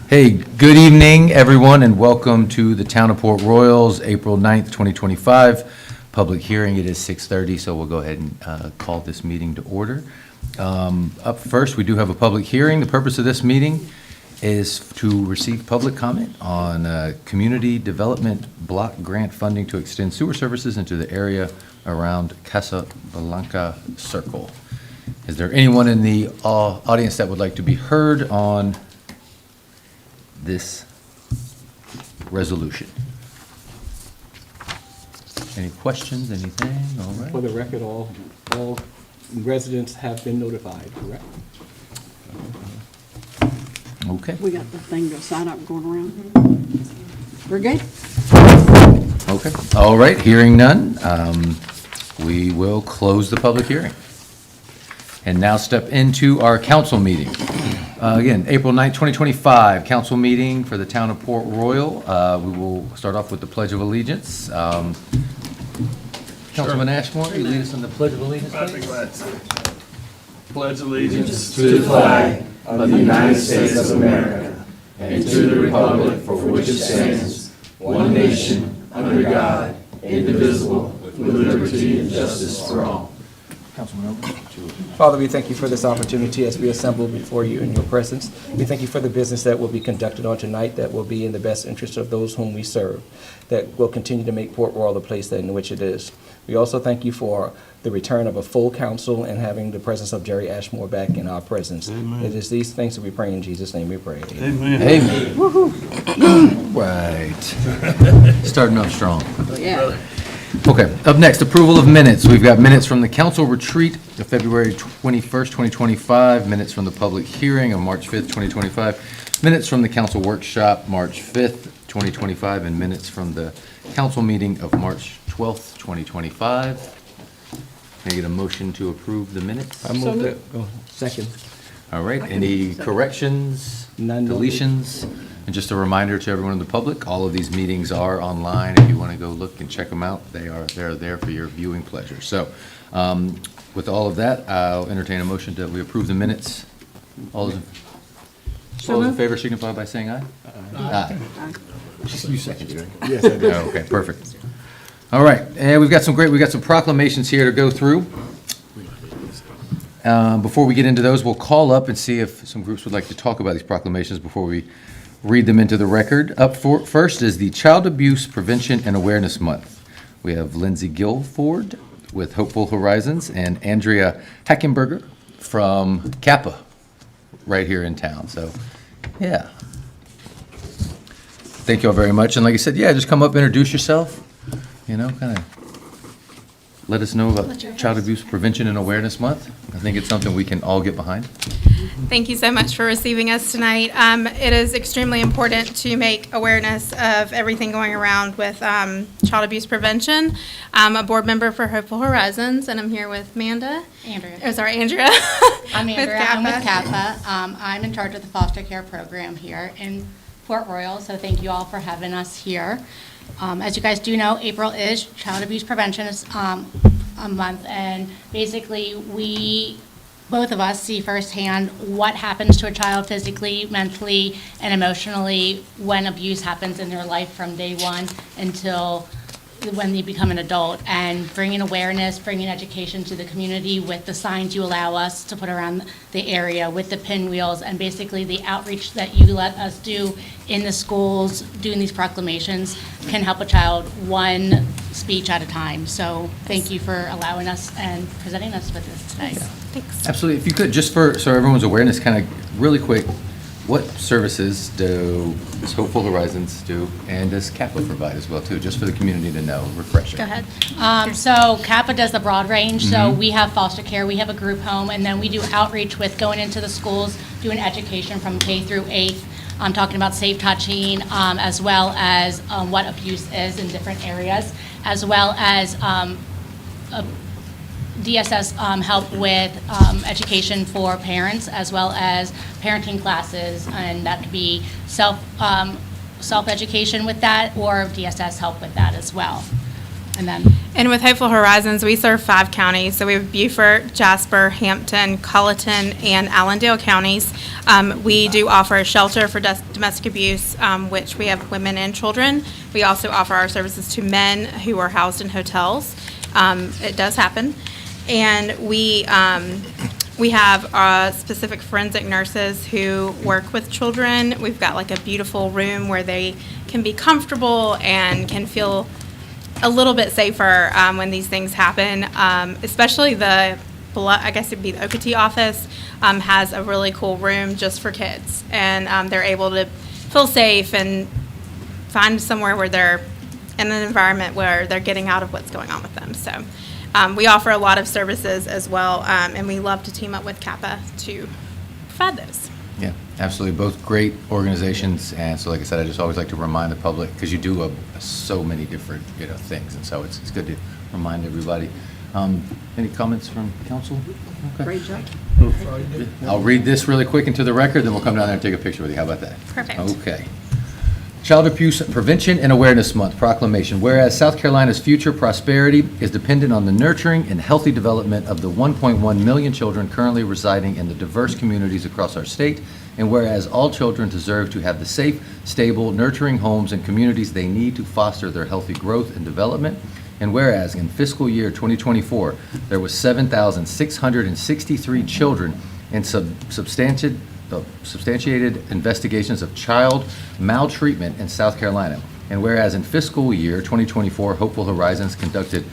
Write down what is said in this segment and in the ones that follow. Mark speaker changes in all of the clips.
Speaker 1: Hey, good evening, everyone, and welcome to the Town of Port Royal's April 9th, 2025 public hearing. It is 6:30, so we'll go ahead and call this meeting to order. Up first, we do have a public hearing. The purpose of this meeting is to receive public comment on community development block grant funding to extend sewer services into the area around Casablanca Circle. Is there anyone in the audience that would like to be heard on this resolution? Any questions, anything? All right.
Speaker 2: For the record, all residents have been notified, correct?
Speaker 1: Okay.
Speaker 3: We got the thing to sign up going around. We're good?
Speaker 1: Okay. All right. Hearing none, we will close the public hearing. And now step into our council meeting. Again, April 9th, 2025, council meeting for the town of Port Royal. We will start off with the Pledge of Allegiance. Councilman Ashmore, you lead us in the Pledge of Allegiance,
Speaker 4: I'd be
Speaker 1: please?
Speaker 4: glad to. Pledge allegiance to the flag of the United States of America and to the republic for which it stands, one nation, under God, indivisible, with liberty and justice for all.
Speaker 1: Councilman Ogle.
Speaker 2: Father, we thank you for this opportunity as we assemble before you in your presence. We thank you for the business that will be conducted on tonight that will be in the best interest of those whom we serve, that will continue to make Port Royal the place in which it is. We also thank you for the return of a full council and having the presence of Jerry Ashmore back in our presence. Amen. It is these things that we pray in Jesus' name we pray.
Speaker 4: Amen.
Speaker 1: Amen. Right. Starting off strong.
Speaker 3: Yeah.
Speaker 1: Okay, up next, approval of minutes. We've got minutes from the council retreat of February 21st, 2025, minutes from the public hearing of March 5th, 2025, minutes from the council workshop, March 5th, 2025, and minutes from the council meeting of March 12th, 2025. Can I get a motion to approve the minutes?
Speaker 2: I move that. Oh, second.
Speaker 1: All right, any corrections,
Speaker 2: None noted.
Speaker 1: deletions? And just a reminder to everyone in the public, all of these meetings are online. If you want to go look and check them out, they're there for your viewing pleasure. So with all of that, I'll entertain a motion that we approve the minutes. All those in favor signify by saying aye. Aye. You seconded, right?
Speaker 2: Yes, I did.
Speaker 1: Okay, perfect. All right, and we've got some proclamations here to go through. Before we get into those, we'll call up and see if some groups would like to talk about these proclamations before we read them into the record. First is the Child Abuse Prevention and Awareness Month. We have Lindsay Guilford with Hopeful Horizons and Andrea Hackenberger from Kappa right here in town. So, yeah. Thank you all very much. And like I said, yeah, just come up, introduce yourself, kind of let us know about Child Abuse Prevention and Awareness Month. I think it's something we can all get behind.
Speaker 5: Thank you so much for receiving us tonight. It is extremely important to make awareness of everything going around with child abuse prevention. I'm a board member for Hopeful Horizons, and I'm here with Andrea.
Speaker 6: I'm Andrea. I'm with Kappa. I'm in charge of the foster care program here in Port Royal, so thank you all for having us here. As you guys do know, April is Child Abuse Prevention a month, and basically both of us see firsthand what happens to a child physically, mentally, and emotionally when abuse happens in their life from day one until when they become an adult, and bringing awareness, bringing education to the community with the signs you allow us to put around the area, with the pinwheels, and basically the outreach that you let us do in the schools, doing these proclamations, can help a child one speech at a time. So thank you for allowing us and presenting us with this today.
Speaker 5: Thanks.
Speaker 1: Absolutely. If you could, just so everyone's awareness, kind of really quick, what services does Hopeful Horizons do, and does Kappa provide as well, too, just for the community to know, refreshing?
Speaker 5: Go ahead.
Speaker 6: So Kappa does the broad range. So we have foster care, we have a group home, and then we do outreach with going into the schools, doing education from K through 8th. I'm talking about safe touching, as well as what abuse is in different areas, as well as DSS help with education for parents, as well as parenting classes, and that could be self-education with that, or DSS help with that as well. And then,
Speaker 5: And with Hopeful Horizons, we serve 5 counties. So we have Beaufort, Jasper, Hampton, Colleton, and Allendale counties. We do offer a shelter for domestic abuse, which we have women and children. We also offer our services to men who are housed in hotels. It does happen. And we have specific forensic nurses who work with children. We've got like a beautiful room where they can be comfortable and can feel a little bit safer when these things happen. Especially I guess it'd be the Okatee office has a really cool room just for kids. And they're able to feel safe and find somewhere where they're in an environment where they're getting out of what's going on with them. So we offer a lot of services as well, and we love to team up with Kappa to provide those.
Speaker 1: Yeah, absolutely. Both great organizations. And so, like I said, I just always like to remind the public, because you do so many different, things. And so it's good to remind everybody. Any comments from council? Okay.
Speaker 3: Great job.
Speaker 1: I'll read this really quick into the record, then we'll come down there and take a picture with you. How about that?
Speaker 5: Perfect.
Speaker 1: Okay. Child Abuse Prevention and Awareness Month proclamation. Whereas South Carolina's future prosperity is dependent on the nurturing and healthy development of the 1.1 million children currently residing in the diverse communities across our state, and whereas all children deserve to have the safe, stable, nurturing homes and communities they need to foster their healthy growth and development, and whereas in fiscal year 2024, there was 7,663 children in substantiated investigations of child maltreatment in South Carolina. And whereas in fiscal year 2024, Hopeful Horizons conducted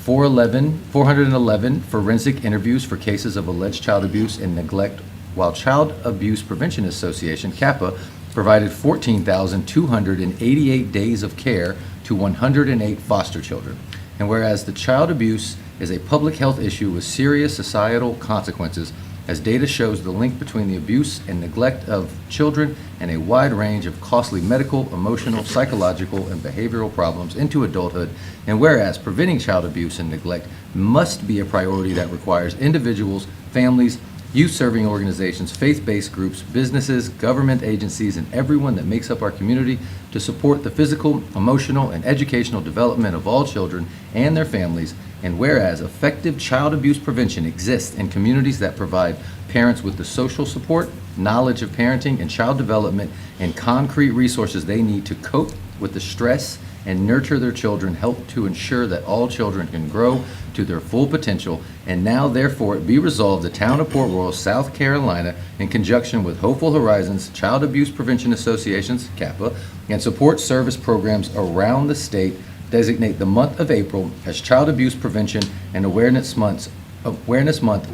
Speaker 1: 411 forensic interviews for cases of alleged child abuse and neglect, while Child Abuse Prevention Association, CAPA, provided 14,288 days of care to 108 foster children. And whereas the child abuse is a public health issue with serious societal consequences, as data shows the link between the abuse and neglect of children and a wide range of costly medical, emotional, psychological, and behavioral problems into adulthood, and whereas preventing child abuse and neglect must be a priority that requires individuals, families, youth-serving organizations, faith-based groups, businesses, government agencies, and everyone that makes up our community to support the physical, emotional, and educational development of all children and their families. And whereas effective child abuse prevention exists in communities that provide parents with the social support, knowledge of parenting and child development, and concrete resources they need to cope with the stress and nurture their children, help to ensure that all children can grow to their full potential. And now, therefore, it be resolved, the town of Port Royal, South Carolina, in conjunction with Hopeful Horizons, Child Abuse Prevention Associations, CAPA, and support service programs around the state, designate the month of April as Child Abuse Prevention and Awareness Month,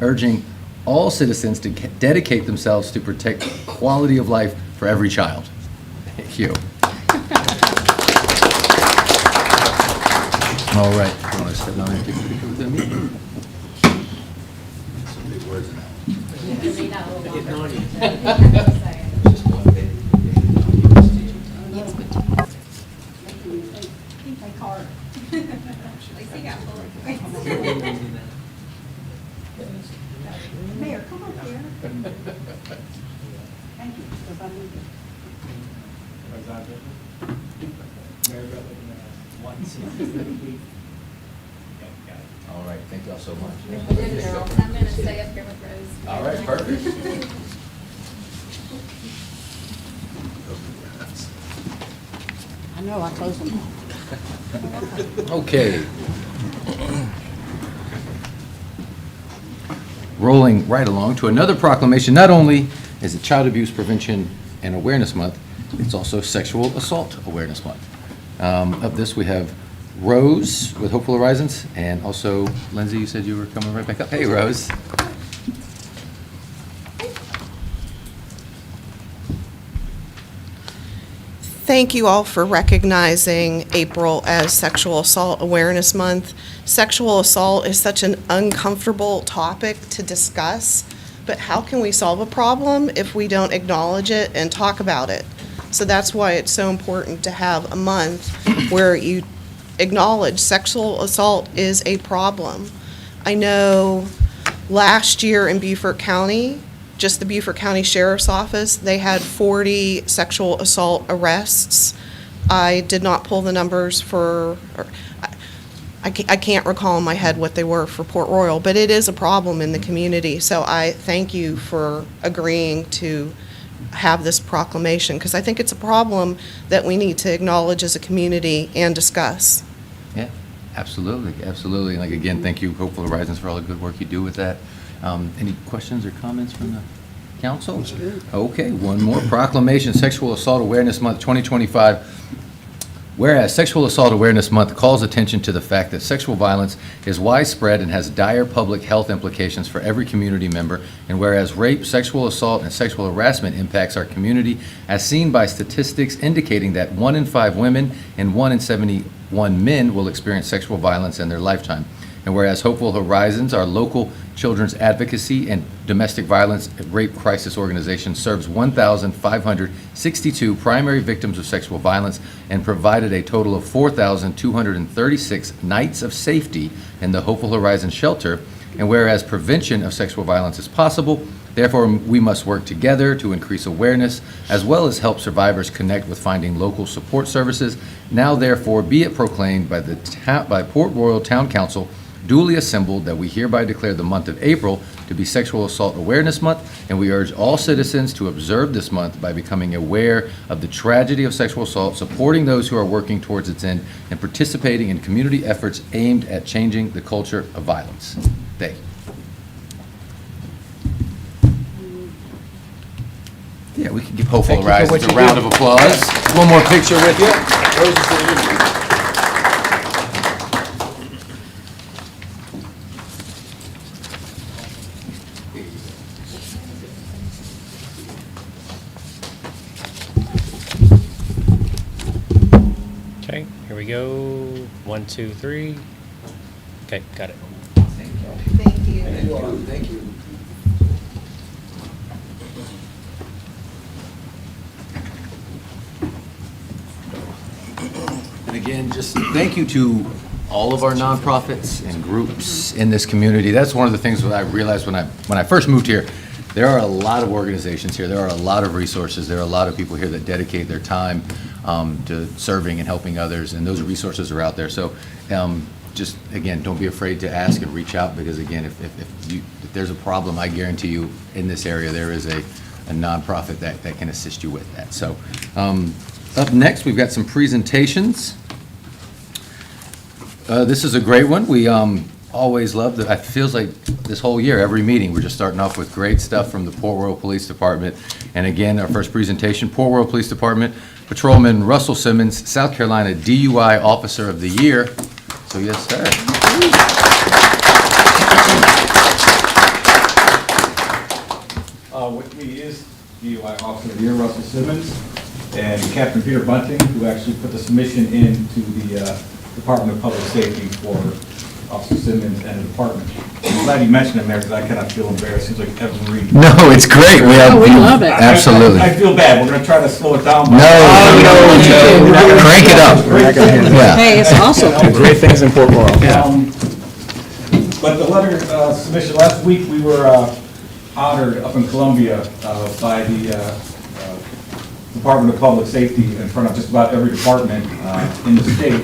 Speaker 1: urging all citizens to dedicate themselves to protect quality of life for every child. Thank you. All right. You want to step down and take a picture with them? Some big words in that
Speaker 3: Mayor, come up here. Thank you.
Speaker 1: All right. Thank y'all so much.
Speaker 7: I'm going to stay up here with Rose.
Speaker 1: All right. Perfect.
Speaker 3: I know, I closed them all.
Speaker 1: Okay. Rolling right along to another proclamation. Not only is it Child Abuse Prevention and Awareness Month, it's also Sexual Assault Awareness Month. Of this, we have Rose with Hopeful Horizons, and also Lindsay, you said you were coming right back up. Hey, Rose.
Speaker 8: Thank you all for recognizing April as Sexual Assault Awareness Month. Sexual assault is such an uncomfortable topic to discuss, but how can we solve a problem if we don't acknowledge it and talk about it? So that's why it's so important to have a month where you acknowledge sexual assault is a problem. I know last year in Beaufort County, just the Beaufort County Sheriff's Office, they had 40 sexual assault arrests. I did not pull the numbers I can't recall in my head what they were for Port Royal, but it is a problem in the community. So I thank you for agreeing to have this proclamation, because I think it's a problem that we need to acknowledge as a community and discuss.
Speaker 1: Yeah, absolutely, absolutely. And like, again, thank you, Hopeful Horizons, for all the good work you do with that. Any questions or comments from the council? Okay, one more proclamation, Sexual Assault Awareness Month 2025. Whereas Sexual Assault Awareness Month calls attention to the fact that sexual violence is widespread and has dire public health implications for every community member, and whereas rape, sexual assault, and sexual harassment impacts our community, as seen by statistics indicating that 1 in 5 women and 1 in 71 men will experience sexual violence in their lifetime. And whereas Hopeful Horizons, our local children's advocacy and domestic violence rape crisis organization, serves 1,562 primary victims of sexual violence and provided a total of 4,236 nights of safety in the Hopeful Horizons shelter. And whereas prevention of sexual violence is possible, therefore we must work together to increase awareness as well as help survivors connect with finding local support services. Now therefore be it proclaimed by Port Royal Town Council, duly assembled, that we hereby declare the month of April to be Sexual Assault Awareness Month, and we urge all citizens to observe this month by becoming aware of the tragedy of sexual assault, supporting those who are working towards its end, and participating in community efforts aimed at changing the culture of violence. Thank you. Yeah, we can give Hopeful
Speaker 2: Thank you for
Speaker 1: Horizons
Speaker 2: what
Speaker 1: a
Speaker 2: you
Speaker 1: round
Speaker 2: do.
Speaker 1: of applause.
Speaker 2: One more picture with you.
Speaker 9: Okay, here we go. 1, 2, 3. Okay, got it.
Speaker 8: Thank you.
Speaker 2: Thank you.
Speaker 1: And again, just thank you to all of our nonprofits and groups in this community. That's one of the things that I realized when I first moved here. There are a lot of organizations here. There are a lot of resources. There are a lot of people here that dedicate their time to serving and helping others, and those resources are out there. So just, again, don't be afraid to ask and reach out, because, again, if there's a problem, I guarantee you in this area there is a nonprofit that can assist you with that. So up next, we've got some presentations. This is a great one. We always love that. It feels like this whole year, every meeting, we're just starting off with great stuff from the Port Royal Police Department. And again, our first presentation, Port Royal Police Department, Patrolman Russell Simmons, South Carolina DUI Officer of the Year. So yes, sir.
Speaker 10: With me is DUI Officer of the Year, Russell Simmons, and Captain Peter Bunting, who actually put the submission in to the Department of Public Safety for Officer Simmons and the department. I'm glad you mentioned him there, because I cannot feel embarrassed. Seems like Evan Reed.
Speaker 1: No, it's great.
Speaker 3: we love it.
Speaker 1: Absolutely.
Speaker 10: I feel bad. We're going to try to slow it down.
Speaker 1: No, crank it up. Yeah.
Speaker 3: Hey, it's awesome.
Speaker 2: Great things in Port Royal.
Speaker 10: But the letter submission, last week we were honored up in Columbia by the Department of Public Safety in front of just about every department in the state.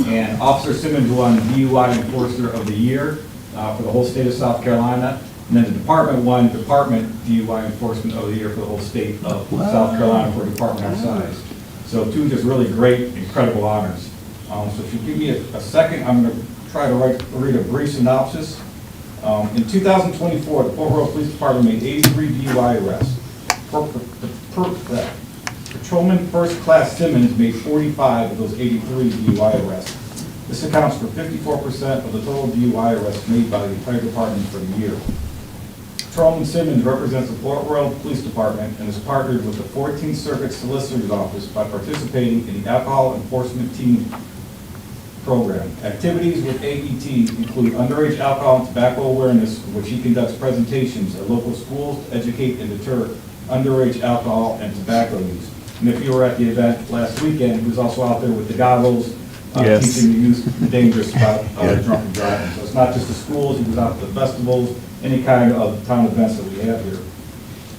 Speaker 10: And Officer Simmons won DUI Enforcer of the Year for the whole state of South Carolina. And then the department won Department DUI Enforcement of the Year for the whole state of South Carolina for a department our size. So two just really great, incredible honors. So if you give me a second, I'm going to try to read a brief synopsis. In 2024, the Port Royal Police Department made 83 DUI arrests. Patrolman First Class Simmons made 45 of those 83 DUI arrests. This accounts for 54% of the total DUI arrests made by the entire department for the year. Patrolman Simmons represents the Port Royal Police Department and is partnered with the 14th Circuit Solicitor's Office by participating in the Alcohol Enforcement Team program. Activities with AET include underage alcohol and tobacco awareness, in which he conducts presentations at local schools to educate and deter underage alcohol and tobacco use. And if you were at the event last weekend, he was also out there with the goggles, teaching the youth the dangers about drunken driving. So it's not just the schools, he was out at the festivals, any kind of town events that we have here.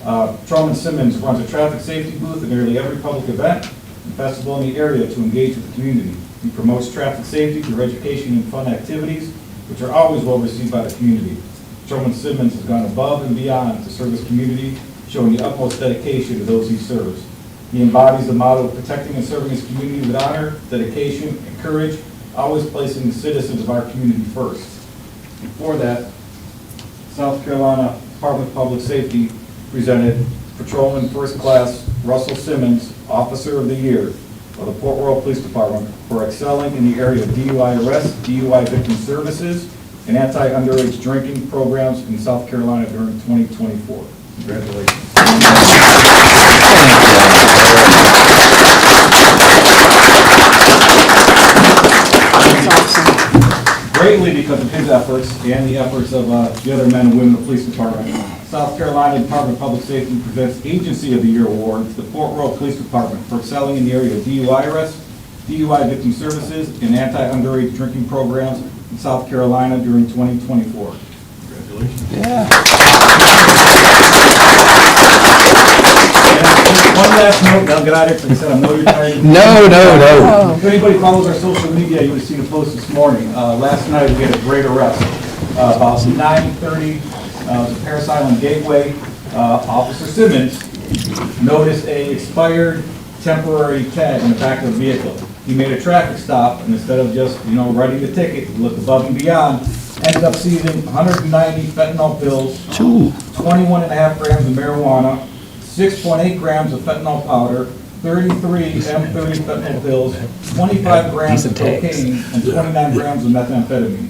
Speaker 10: Patrolman Simmons runs a traffic safety booth at nearly every public event and festival in the area to engage with the community. He promotes traffic safety through education and fun activities, which are always well received by the community. Patrolman Simmons has gone above and beyond to serve his community, showing the utmost dedication to those he serves. He embodies the motto of protecting and serving his community with honor, dedication, and courage, always placing the citizens of our community first. Before that, South Carolina Department of Public Safety presented Patrolman First Class Russell Simmons, Officer of the Year of the Port Royal Police Department for excelling in the area of DUI arrest, DUI victim services, and anti-underage drinking programs in South Carolina during 2024. Congratulations. Greatly because of his efforts and the efforts of the other men and women of the police department, South Carolina Department of Public Safety presents Agency of the Year Award to the Port Royal Police Department for excelling in the area of DUI arrest, DUI victim services, and anti-underage drinking programs in South Carolina during 2024. Congratulations. Yeah. One last note, and I'll get out of here because I know you're tired.
Speaker 1: No.
Speaker 10: If anybody follows our social media, you would have seen a post this morning. Last night, we had a great arrest. About 9:30, the Paris Island Gateway, Officer Simmons noticed a expired temporary tag in the back of the vehicle. He made a traffic stop, and instead of just, writing the ticket, he looked above and beyond, ended up seizing 190 fentanyl pills, 21.5 grams of marijuana, 6.8 grams of fentanyl powder, 33 M30 fentanyl pills, 25 grams of cocaine, and 29 grams of methamphetamine.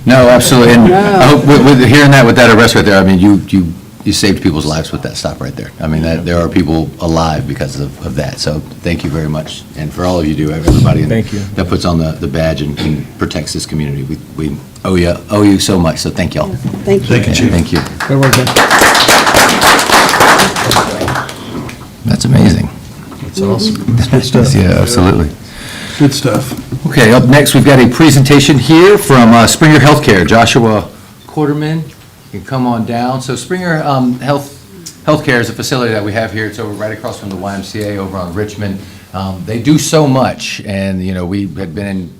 Speaker 1: No, absolutely. And I hope with hearing that, with that arrest right there, I mean, you saved people's lives with that stop right there. I mean, there are people alive because of that. So thank you very much. And for all of you do, everybody that puts on the badge and protects this community. We owe you so much. So thank y'all.
Speaker 3: Thank you.
Speaker 1: Thank you, Chief. Thank you.
Speaker 4: Good work, man.
Speaker 1: That's amazing.
Speaker 4: That's awesome. That's good stuff.
Speaker 1: Yeah, absolutely.
Speaker 4: Good stuff.
Speaker 1: Okay, up next, we've got a presentation here from Springer Healthcare. Joshua Quarterman, you can come on down. So Springer Healthcare is a facility that we have here. It's over right across from the YMCA over on Richmond. They do so much, and we'd been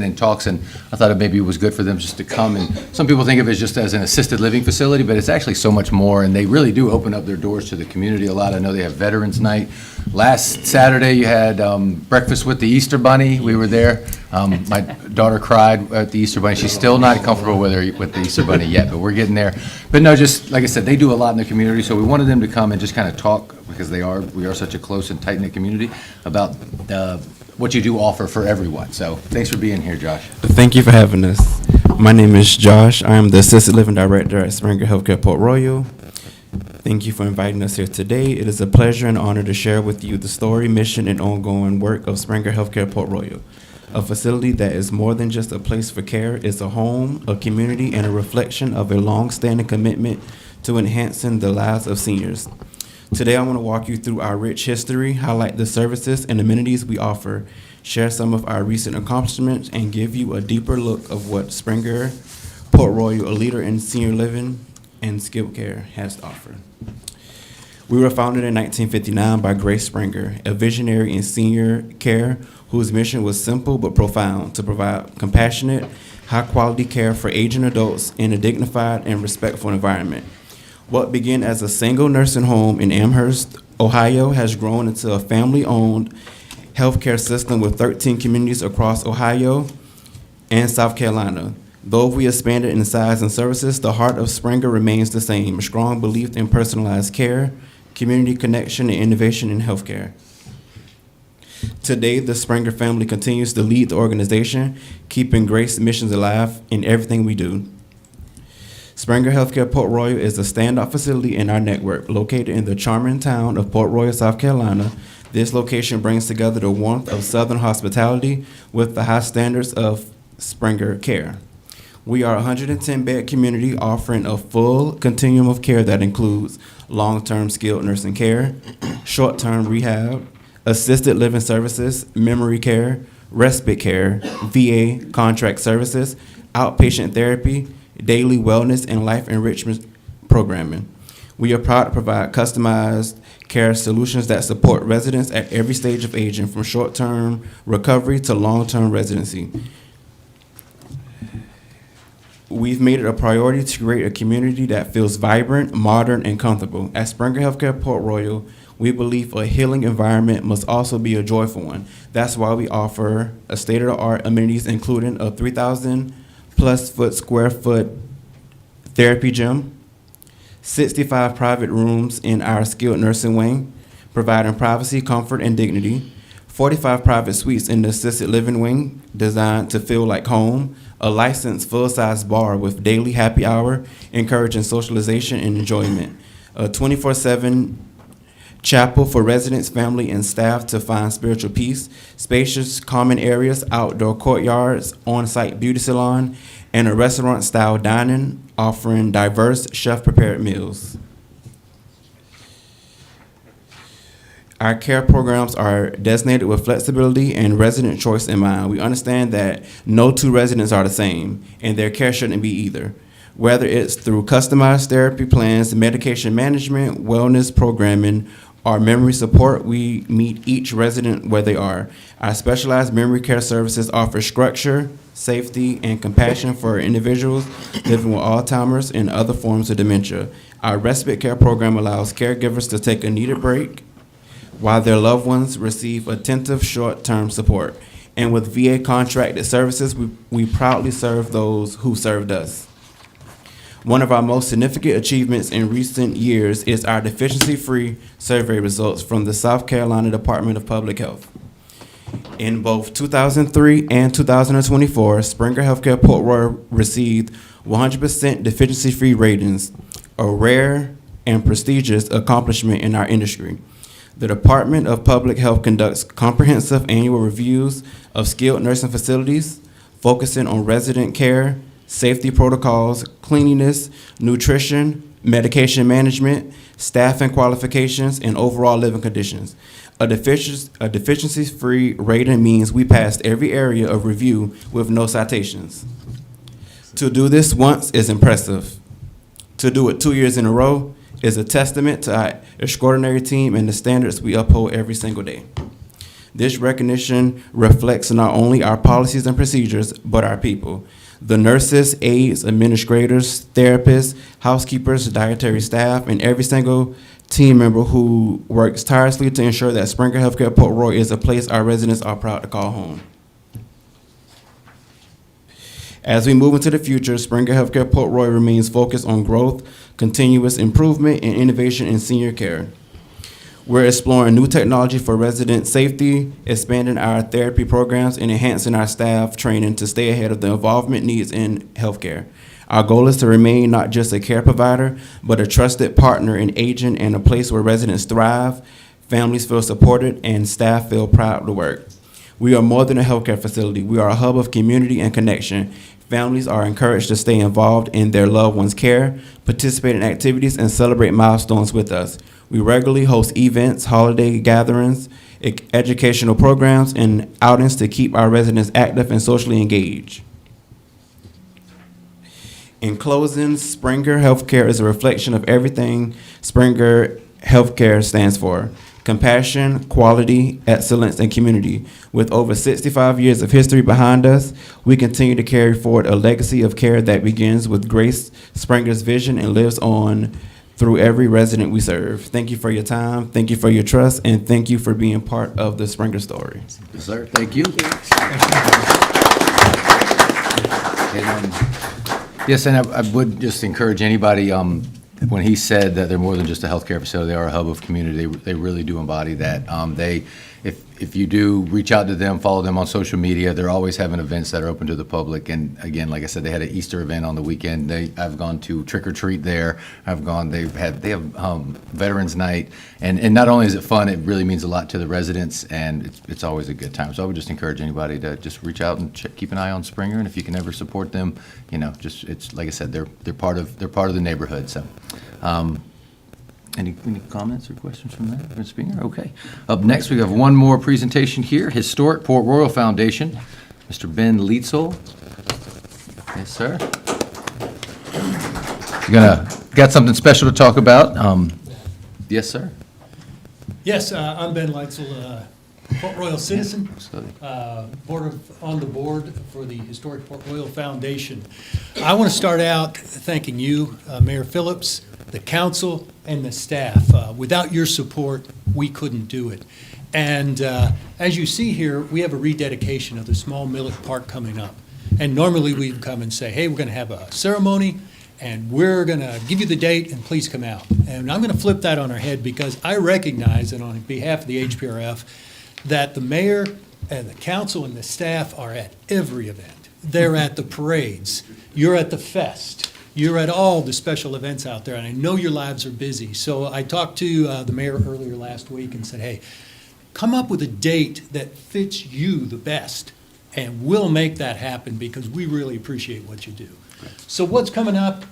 Speaker 1: in talks, and I thought it maybe was good for them just to come. And some people think of it just as an assisted living facility, but it's actually so much more, and they really do open up their doors to the community a lot. I know they have Veterans Night. Last Saturday, you had breakfast with the Easter Bunny. We were there. My daughter cried at the Easter Bunny. She's still not comfortable with the Easter Bunny yet, but we're getting there. But no, just like I said, they do a lot in the community, so we wanted them to come and just kind of talk, because we are such a close and tight-knit community, about what you do offer for everyone. So thanks for being here, Josh.
Speaker 11: Thank you for having us. My name is Josh. I am the Assisted Living Director at Springer Healthcare Port Royal. Thank you for inviting us here today. It is a pleasure and honor to share with you the story, mission, and ongoing work of Springer Healthcare Port Royal, a facility that is more than just a place for care. It's a home, a community, and a reflection of a long-standing commitment to enhancing the lives of seniors. Today, I want to walk you through our rich history, highlight the services and amenities we offer, share some of our recent accomplishments, and give you a deeper look of what Springer Port Royal, a leader in senior living and skilled care, has to offer. We were founded in 1959 by Grace Springer, a visionary in senior care whose mission was simple but profound: to provide compassionate, high-quality care for aging adults in a dignified and respectful environment. What began as a single nursing home in Amherst, Ohio, has grown into a family-owned healthcare system with 13 communities across Ohio and South Carolina. Though we expanded in size and services, the heart of Springer remains the same: a strong belief in personalized care, community connection, and innovation in healthcare. Today, the Springer family continues to lead the organization, keeping Grace missions alive in everything we do. Springer Healthcare Port Royal is a standout facility in our network, located in the charming town of Port Royal, South Carolina. This location brings together the warmth of Southern hospitality with the high standards of Springer care. We are a 110-bed community offering a full continuum of care that includes long-term skilled nursing care, short-term rehab, assisted living services, memory care, respite care, VA contract services, outpatient therapy, daily wellness and life enrichment programming. We are proud to provide customized care solutions that support residents at every stage of aging, from short-term recovery to long-term residency. We've made it a priority to create a community that feels vibrant, modern, and comfortable. At Springer Healthcare Port Royal, we believe a healing environment must also be a joyful one. That's why we offer a state-of-the-art amenities, including a 3,000+ square foot therapy gym, 65 private rooms in our skilled nursing wing, providing privacy, comfort, and dignity, 45 private suites in the assisted living wing designed to feel like home, a licensed full-size bar with daily happy hour, encouraging socialization and enjoyment, a 24/7 chapel for residents, family, and staff to find spiritual peace, spacious common areas, outdoor courtyards, on-site beauty salon, and a restaurant-style dining offering diverse chef-prepared meals. Our care programs are designated with flexibility and resident choice in mind. We understand that no two residents are the same, and their care shouldn't be either. Whether it's through customized therapy plans, medication management, wellness programming, or memory support, we meet each resident where they are. Our specialized memory care services offer structure, safety, and compassion for individuals living with Alzheimer's and other forms of dementia. Our respite care program allows caregivers to take a needed break while their loved ones receive attentive short-term support. And with VA contracted services, we proudly serve those who served us. One of our most significant achievements in recent years is our deficiency-free survey results from the South Carolina Department of Public Health. In both 2003 and 2024, Springer Healthcare Port Royal received 100% deficiency-free ratings, a rare and prestigious accomplishment in our industry. The Department of Public Health conducts comprehensive annual reviews of skilled nursing facilities, focusing on resident care, safety protocols, cleanliness, nutrition, medication management, staffing qualifications, and overall living conditions. A deficiency-free rating means we passed every area of review with no citations. To do this once is impressive. To do it 2 years in a row is a testament to our extraordinary team and the standards we uphold every single day. This recognition reflects not only our policies and procedures, but our people. The nurses, aides, administrators, therapists, housekeepers, dietary staff, and every single team member who works tirelessly to ensure that Springer Healthcare Port Royal is a place our residents are proud to call home. As we move into the future, Springer Healthcare Port Royal remains focused on growth, continuous improvement, and innovation in senior care. We're exploring new technology for resident safety, expanding our therapy programs, and enhancing our staff training to stay ahead of the evolvement needs in healthcare. Our goal is to remain not just a care provider, but a trusted partner in aging and a place where residents thrive, families feel supported, and staff feel proud to work. We are more than a healthcare facility. We are a hub of community and connection. Families are encouraged to stay involved in their loved ones' care, participate in activities, and celebrate milestones with us. We regularly host events, holiday gatherings, educational programs, and outings to keep our residents active and socially engaged. In closing, Springer Healthcare is a reflection of everything Springer Healthcare stands for: compassion, quality, excellence, and community. With over 65 years of history behind us, we continue to carry forward a legacy of care that begins with Grace Springer's vision and lives on through every resident we serve. Thank you for your time, thank you for your trust, and thank you for being part of the Springer story.
Speaker 1: Yes, sir. Thank you. Yes, and I would just encourage anybody, when he said that they're more than just a healthcare facility, they are a hub of community, they really do embody that. If you do reach out to them, follow them on social media, they're always having events that are open to the public. And again, like I said, they had an Easter event on the weekend. I've gone to trick or treat there. They have Veterans Night, and not only is it fun, it really means a lot to the residents, and it's always a good time. So I would just encourage anybody to just reach out and keep an eye on Springer, and if you can ever support them, it's like I said, they're part of the neighborhood. So. Any comments or questions from that, Ms. Springer? Okay. Up next, we have one more presentation here, Historic Port Royal Foundation. Mr. Ben Lietzel. Yes, sir. You're going to got something special to talk about. Yes, sir.
Speaker 12: Yes, I'm Ben Leitzel, Port Royal citizen,
Speaker 1: Absolutely.
Speaker 12: on the board for the Historic Port Royal Foundation. I want to start out thanking you, Mayor Phillips, the council, and the staff. Without your support, we couldn't do it. And as you see here, we have a rededication of the small Millet Park coming up. And normally we'd come and say, hey, we're going to have a ceremony, and we're going to give you the date, and please come out. And I'm going to flip that on our head because I recognize, and on behalf of the HPRF, that the mayor and the council and the staff are at every event. They're at the parades. You're at the fest. You're at all the special events out there, and I know your lives are busy. So I talked to the mayor earlier last week and said, hey, come up with a date that fits you the best, and we'll make that happen because we really appreciate what you do. So what's coming up?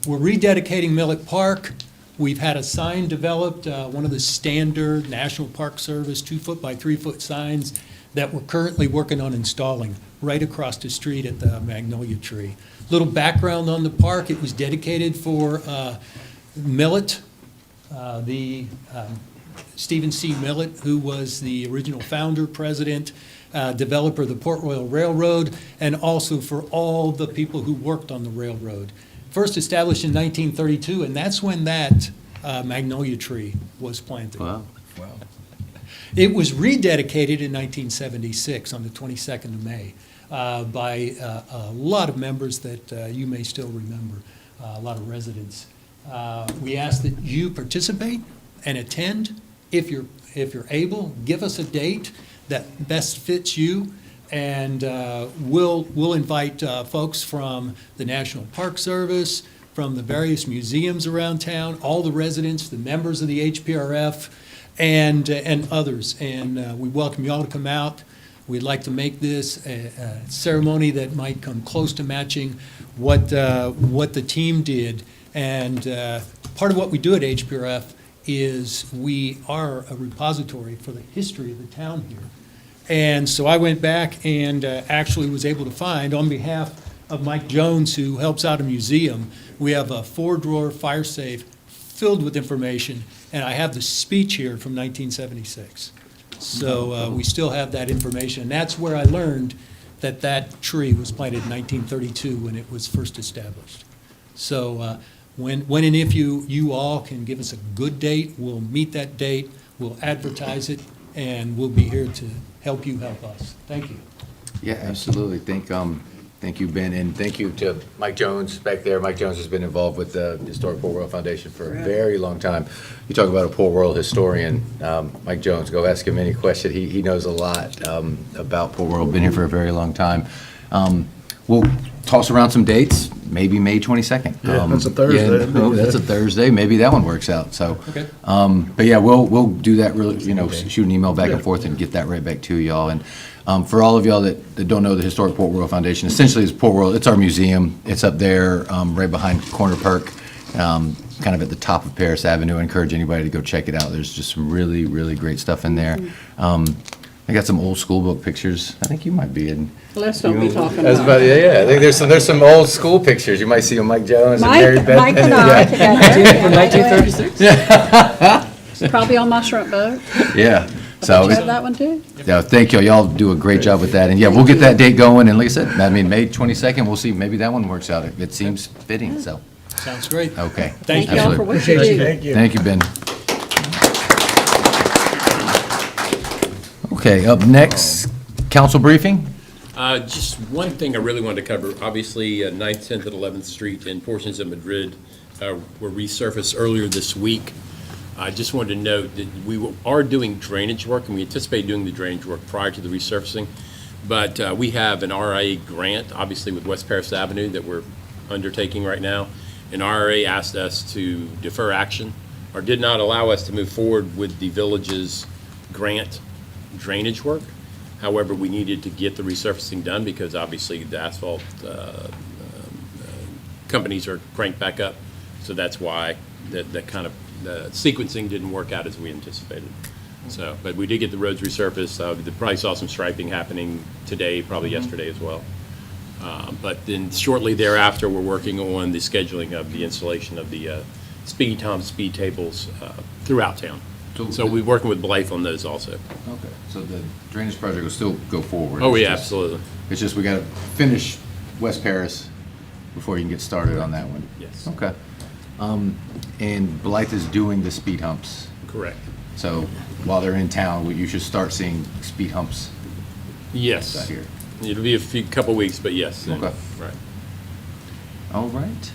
Speaker 12: We're rededicating Millet Park. We've had a sign developed, one of the standard National Park Service 2-foot by 3-foot signs that we're currently working on installing right across the street at the Magnolia Tree. Little background on the park, it was dedicated for Millet, Stephen C. Millet, who was the original founder, president, developer of the Port Royal Railroad, and also for all the people who worked on the railroad. First established in 1932, and that's when that magnolia tree was planted.
Speaker 1: Wow.
Speaker 12: It was rededicated in 1976 on the 22nd of May by a lot of members that you may still remember, a lot of residents. We ask that you participate and attend. If you're able, give us a date that best fits you. And we'll invite folks from the National Park Service, from the various museums around town, all the residents, the members of the HPRF, and others. And we welcome you all to come out. We'd like to make this a ceremony that might come close to matching what the team did. And part of what we do at HPRF is we are a repository for the history of the town here. And so I went back and actually was able to find, on behalf of Mike Jones, who helps out a museum, we have a 4-drawer fire safe filled with information, and I have the speech here from 1976. So we still have that information, and that's where I learned that that tree was planted in 1932 when it was first established. So when and if you all can give us a good date, we'll meet that date, we'll advertise it, and we'll be here to help you help us. Thank you.
Speaker 1: Yeah, absolutely. Thank you, Ben, and thank you to Mike Jones back there. Mike Jones has been involved with the Historic Port Royal Foundation for a very long time. You talk about a Port Royal historian, Mike Jones, go ask him any question. He knows a lot about Port Royal, been here for a very long time. We'll toss around some dates, maybe May 22nd.
Speaker 4: Yeah, that's a Thursday.
Speaker 1: That's a Thursday. Maybe that one works out, so.
Speaker 12: Okay.
Speaker 1: But yeah, we'll do that, really, shoot an email back and forth and get that right back to y'all. And for all of y'all that don't know the Historic Port Royal Foundation, essentially it's Port Royal, it's our museum. It's up there right behind Corner Perk, kind of at the top of Paris Avenue. I encourage anybody to go check it out. There's just some really, really great stuff in there. I got some old school book pictures. I think you might be in.
Speaker 3: Let's don't be talking
Speaker 1: That's
Speaker 3: about
Speaker 1: about, yeah, I think there's some old school pictures. You might see Mike Jones and Mary Beth.
Speaker 3: Mike and I together.
Speaker 2: From 1936?
Speaker 3: Probably on my shrimp boat.
Speaker 1: Yeah.
Speaker 3: You
Speaker 1: So,
Speaker 3: have that one too?
Speaker 1: yeah, thank you. Y'all do a great job with that. And yeah, we'll get that date going. And like I said, May 22nd, we'll see. Maybe that one works out. It seems fitting, so,
Speaker 12: Sounds great.
Speaker 1: okay.
Speaker 3: Thank you all for
Speaker 1: Absolutely.
Speaker 3: what you do.
Speaker 4: Thank you.
Speaker 1: Thank you, Ben. Okay, up next, council briefing.
Speaker 13: Just one thing I really wanted to cover. Obviously, 9th, 10th, and 11th Street and portions of Madrid were resurfaced earlier this week. I just wanted to note that we are doing drainage work, and we anticipate doing the drainage work prior to the resurfacing. But we have an RIA grant, obviously, with West Paris Avenue that we're undertaking right now. And RIA asked us to defer action, or did not allow us to move forward with the village's grant drainage work. However, we needed to get the resurfacing done because obviously the asphalt companies are cranked back up. So that's why that kind of the sequencing didn't work out as we anticipated. So, but we did get the roads resurfaced. Probably saw some striping happening today, probably yesterday as well. But then shortly thereafter, we're working on the scheduling of the installation of the speed humps, speed tables throughout town. So we're working with Blythe on those also.
Speaker 1: Okay, so the drainage project will still go forward?
Speaker 13: Oh,
Speaker 1: It's
Speaker 13: yeah,
Speaker 1: just-
Speaker 13: absolutely.
Speaker 1: It's just we got to finish West Paris before you can get started on that one?
Speaker 13: Yes.
Speaker 1: Okay. And Blythe is doing the speed humps?
Speaker 13: Correct.
Speaker 1: So while they're in town, you should start seeing speed humps
Speaker 13: Yes.
Speaker 1: out here?
Speaker 13: It'll be a couple weeks, but yes.
Speaker 1: Okay.
Speaker 13: Right.
Speaker 1: All right.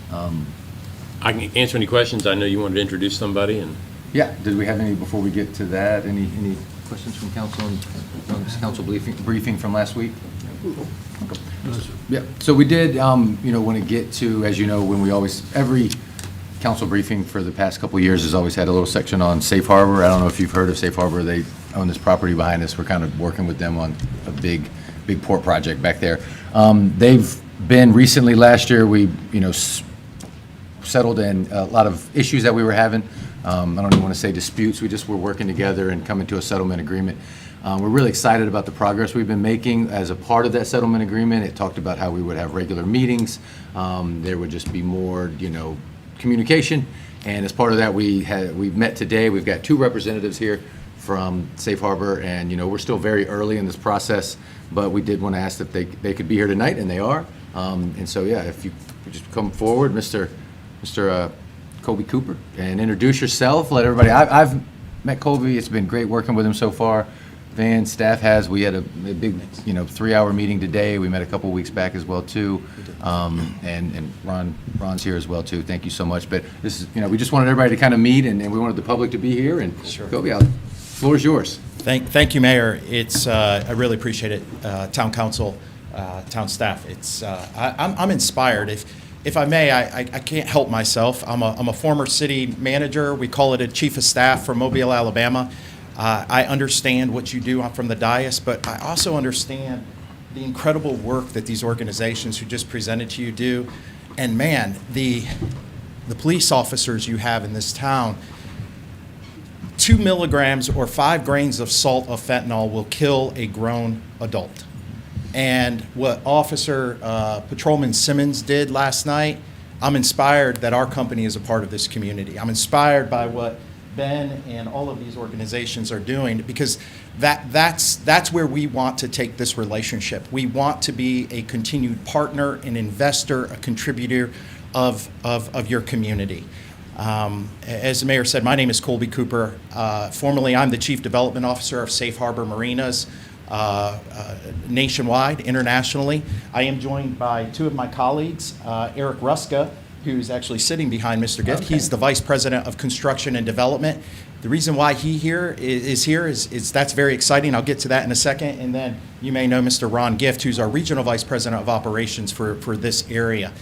Speaker 13: I can answer any questions. I know you wanted to introduce somebody, and
Speaker 1: Yeah, did we have any, before we get to that, any questions from council on this council briefing from last week? Okay. Yeah, so we did, want to get to, as you know, when we always, every council briefing for the past couple of years has always had a little section on Safe Harbor. I don't know if you've heard of Safe Harbor. They own this property behind us. We're kind of working with them on a big port project back there. They've been recently, last year, we, settled in a lot of issues that we were having. I don't even want to say disputes. We just were working together and coming to a settlement agreement. We're really excited about the progress we've been making as a part of that settlement agreement. It talked about how we would have regular meetings. There would just be more, communication. And as part of that, we met today. We've got 2 representatives here from Safe Harbor, and we're still very early in this process, but we did want to ask that they could be here tonight, and they are. And so, yeah, if you could just come forward, Mr. Colby Cooper, and introduce yourself. Let everybody. I've met Colby. It's been great working with him so far. Van, staff has. We had a big, 3-hour meeting today. We met a couple weeks back as well too. And Ron's here as well too. Thank you so much. But this is, we just wanted everybody to kind of meet, and we wanted the public to be here. And
Speaker 14: Sure.
Speaker 1: Colby, the floor is yours.
Speaker 14: Thank you, Mayor. It's I really appreciate it. Town council, town staff. I'm inspired. If I may, I can't help myself. I'm a former city manager. We call it a chief of staff from Mobile, Alabama. I understand what you do from the dais, but I also understand the incredible work that these organizations who just presented to you do. And man, the police officers you have in this town, 2 milligrams or 5 grains of salt of fentanyl will kill a grown adult. And what Officer Patrolman Simmons did last night, I'm inspired that our company is a part of this community. I'm inspired by what Ben and all of these organizations are doing, because that's where we want to take this relationship. We want to be a continued partner, an investor, a contributor of your community. As the mayor said, my name is Colby Cooper. Formerly, I'm the Chief Development Officer of Safe Harbor Marinas nationwide, internationally. I am joined by 2 of my colleagues, Eric Ruska, who's actually sitting behind Mr. Gift.
Speaker 1: Okay.
Speaker 14: He's the Vice President of Construction and Development. The reason why he is that's very exciting. I'll get to that in a second. And then you may know Mr. Ron Gift, who's our Regional Vice President of Operations for this area.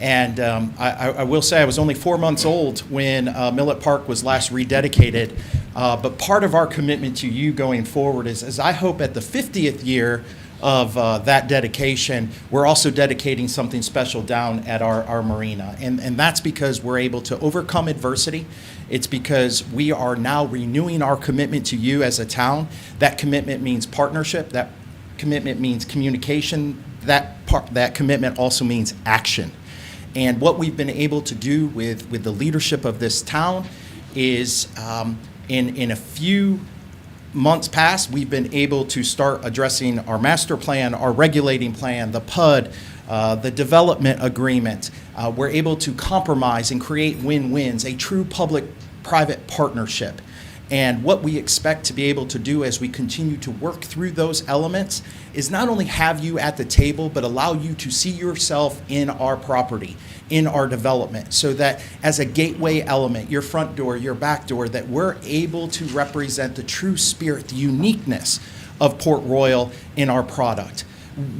Speaker 14: And I will say I was only 4 months old when Millett Park was last rededicated. But part of our commitment to you going forward is I hope at the 50th year of that dedication, we're also dedicating something special down at our marina. And that's because we're able to overcome adversity. It's because we are now renewing our commitment to you as a town. That commitment means partnership. That commitment means communication. That commitment also means action. And what we've been able to do with the leadership of this town is in a few months past, we've been able to start addressing our master plan, our regulating plan, the PUD, the development agreement. We're able to compromise and create win-wins, a true public-private partnership. And what we expect to be able to do as we continue to work through those elements is not only have you at the table, but allow you to see yourself in our property, in our development, so that as a gateway element, your front door, your back door, that we're able to represent the true spirit, the uniqueness of Port Royal in our product.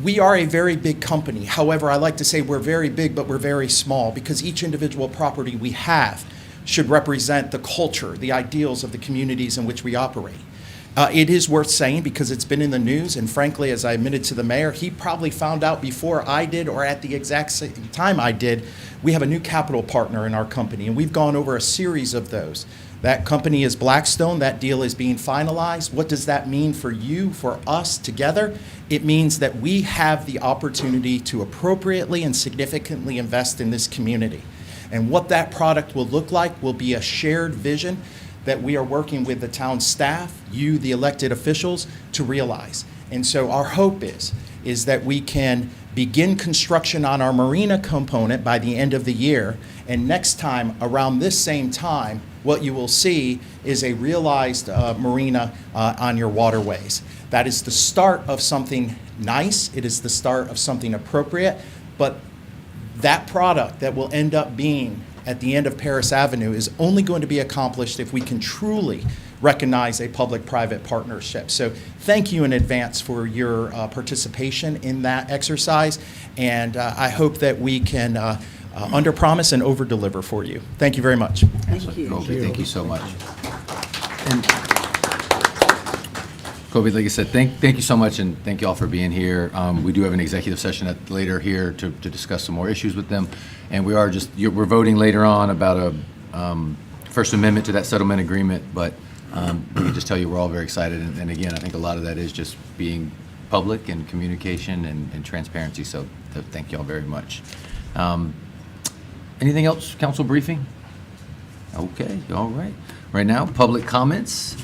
Speaker 14: We are a very big company. However, I like to say we're very big, but we're very small, because each individual property we have should represent the culture, the ideals of the communities in which we operate. It is worth saying, because it's been in the news, and frankly, as I admitted to the mayor, he probably found out before I did, or at the exact same time I did, we have a new capital partner in our company, and we've gone over a series of those. That company is Blackstone. That deal is being finalized. What does that mean for you, for us together? It means that we have the opportunity to appropriately and significantly invest in this community. And what that product will look like will be a shared vision that we are working with the town staff, you, the elected officials, to realize. And so our hope is that we can begin construction on our marina component by the end of the year. And next time, around this same time, what you will see is a realized marina on your waterways. That is the start of something nice. It is the start of something appropriate. But that product that will end up being at the end of Paris Avenue is only going to be accomplished if we can truly recognize a public-private partnership. So thank you in advance for your participation in that exercise, and I hope that we can underpromise and overdeliver for you. Thank you very much.
Speaker 3: Thank you.
Speaker 1: Kobe, thank you so much. And Kobe, like I said, thank you so much, and thank you all for being here. We do have an executive session later here to discuss some more issues with them, and we're voting later on about a First Amendment to that settlement agreement, but we can just tell you we're all very excited, and again, I think a lot of that is just being public and communication and transparency, so thank you all very much. Anything else, council briefing? Okay, all right. Right now, public comments.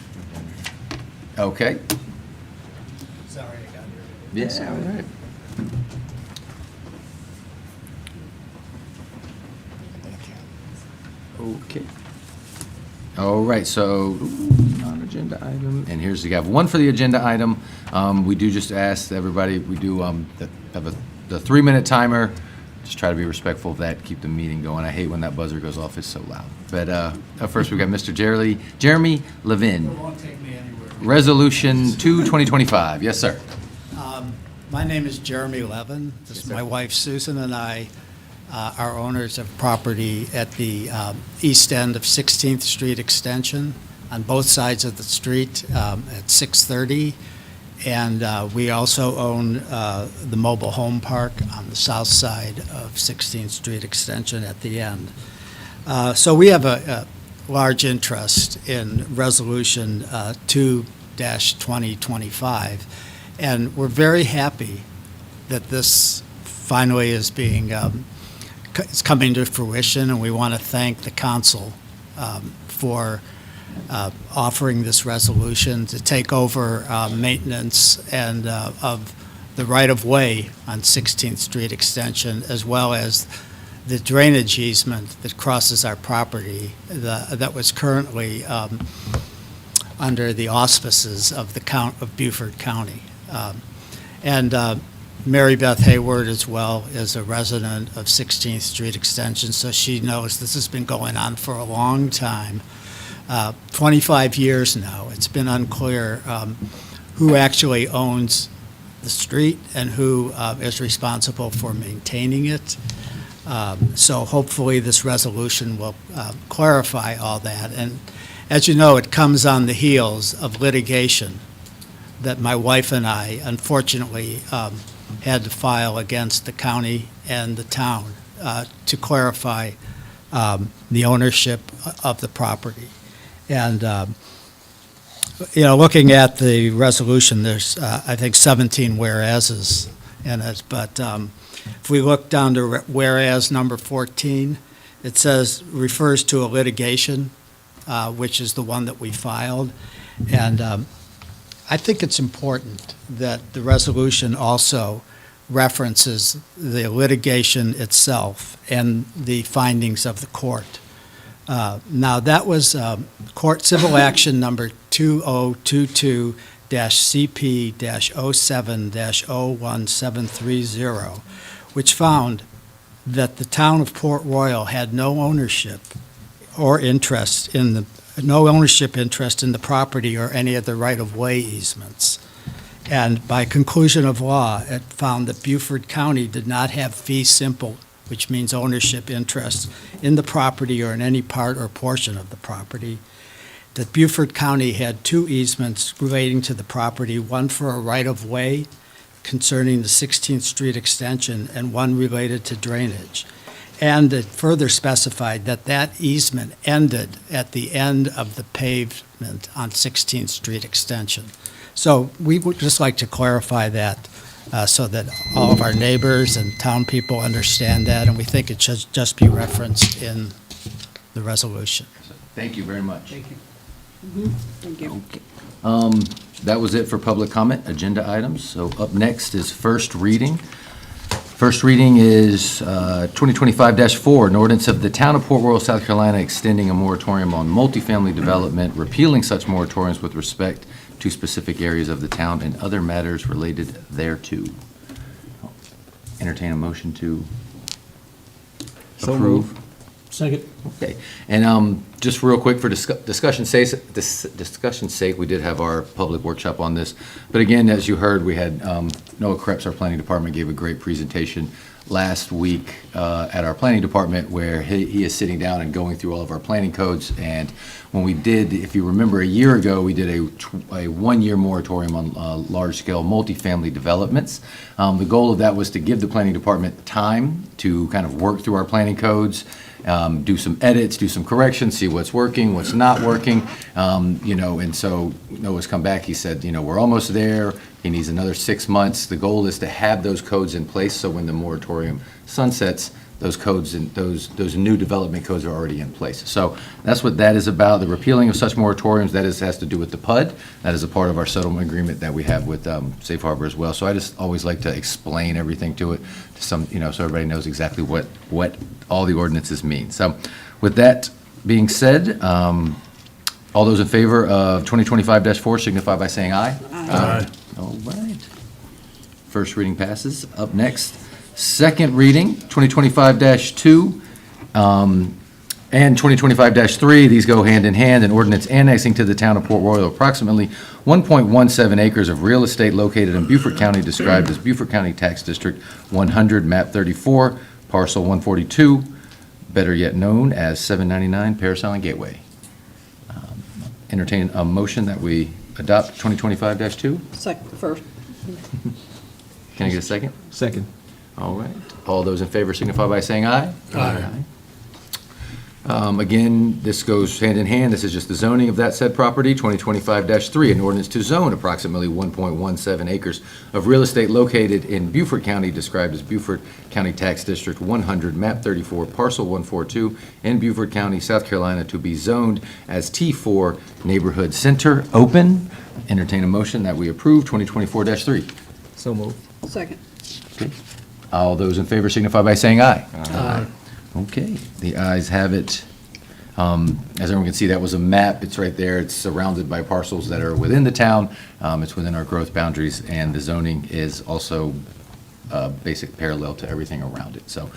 Speaker 1: Okay.
Speaker 12: Sorry, I got
Speaker 1: Yeah, all right. Okay. All right, so non-agenda item, and here's the, have one for the agenda item. We do just ask everybody, we do have the 3-minute timer. Just try to be respectful of that, keep the meeting going. I hate when that buzzer goes off, it's so loud. But up first, we've got Mr. Jeremy Levin.
Speaker 15: It won't take me anywhere.
Speaker 1: Resolution 2/2025. Yes, sir.
Speaker 15: My name is Jeremy Levin. This is my wife Susan and I are owners of property at the east end of 16th Street Extension on both sides of the street at 630. And we also own the mobile home park on the south side of 16th Street Extension at the end. So we have a large interest in Resolution 2-2025, and we're very happy that this finally is it's coming to fruition, and we want to thank the council for offering this resolution to take over maintenance and of the right-of-way on 16th Street Extension, as well as the drainage easement that crosses our property that was currently under the auspices of of Beaufort County. And Mary Beth Hayward as well is a resident of 16th Street Extension, so she knows this has been going on for a long time. 25 years now. It's been unclear who actually owns the street and who is responsible for maintaining it. So hopefully this resolution will clarify all that. And as you know, it comes on the heels of litigation that my wife and I, unfortunately, had to file against the county and the town to clarify the ownership of the property. And, looking at the resolution, there's, I think, 17 whereases in it. But if we look down to whereas number 14, it refers to a litigation, which is the one that we filed. And I think it's important that the resolution also references the litigation itself and the findings of the court. Now, that was court civil action number 2022-CP-07-01730, which found that the town of Port Royal had no ownership interest in the property or any of the right-of-way easements. And by conclusion of law, it found that Beaufort County did not have fee simple, which means ownership interest in the property or in any part or portion of the property, that Beaufort County had 2 easements relating to the property, one for a right-of-way concerning the 16th Street Extension and one related to drainage, And it further specified that that easement ended at the end of the pavement on 16th Street Extension. So we would just like to clarify that so that all of our neighbors and town people understand that, and we think it should just be referenced in the resolution.
Speaker 1: Thank you very much.
Speaker 3: Thank you.
Speaker 1: That was it for public comment, agenda items. So up next is first reading. First reading is 2025-4, an ordinance of the Town of Port Royal, South Carolina, extending a moratorium on multifamily development, repealing such moratoriums with respect to specific areas of the town and other matters related thereto. Entertain a motion to
Speaker 2: So
Speaker 1: approve.
Speaker 2: moved.
Speaker 12: Second.
Speaker 1: Okay, and just real quick for discussion's sake, we did have our public workshop on this. But again, as you heard, we had Noah Krebs, our planning department, gave a great presentation last week at our planning department where he is sitting down and going through all of our planning codes. And when we did, if you remember, a year ago, we did a one-year moratorium on large-scale multifamily developments. The goal of that was to give the planning department time to kind of work through our planning codes, do some edits, do some corrections, see what's working, what's not working, and so Noah's come back, he said, we're almost there, he needs another 6 months. The goal is to have those codes in place, so when the moratorium sunsets, those codes and those new development codes are already in place. So that's what that is about, the repealing of such moratoriums. That has to do with the PUD. That is a part of our settlement agreement that we have with Safe Harbor as well. So I just always like to explain everything to it, so everybody knows exactly what all the ordinances mean. So with that being said, all those in favor of 2025-4 signify by saying aye. Aye. All right. First reading passes. Up next, second reading, 2025-2 and 2025-3. These go hand in hand. An ordinance annexing to the town of Port Royal approximately 1.17 acres of real estate located in Beaufort County, described as Beaufort County Tax District 100, map 34, parcel 142, better yet known as 799 Paris Island Gateway. Entertain a motion that we adopt 2025-2.
Speaker 3: First.
Speaker 1: Can I get a second?
Speaker 2: Second.
Speaker 1: All right. All those in favor signify by saying aye. Aye. Again, this goes hand in hand. This is just the zoning of that said property, 2025-3, an ordinance to zone approximately 1.17 acres of real estate located in Beaufort County, described as Beaufort County Tax District 100, map 34, parcel 142, in Beaufort County, South Carolina, to be zoned as T4 Neighborhood Center. Open. Entertain a motion that we approve 2024-3.
Speaker 2: So moved.
Speaker 3: Second.
Speaker 1: Okay. All those in favor signify by saying aye. Aye. Okay, the ayes have it. As everyone can see, that was a map. It's right there. It's surrounded by parcels that are within the town. It's within our growth boundaries, and the zoning is also basic parallel to everything around it. So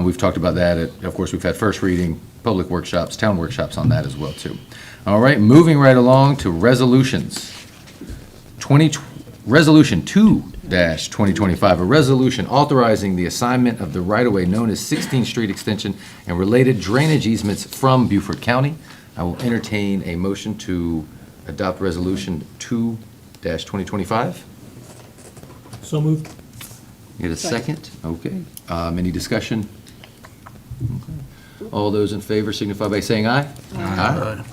Speaker 1: we've talked about that. Of course, we've had first reading, public workshops, town workshops on that as well, too. All right, moving right along to resolutions. Resolution 2-2025, a resolution authorizing the assignment of the right-of-way known as 16th Street Extension and related drainage easements from Beaufort County. I will entertain a motion to adopt Resolution 2-2025.
Speaker 12: So moved.
Speaker 1: Get a second? Okay. Any discussion? Okay. All those in favor signify by saying aye. Aye.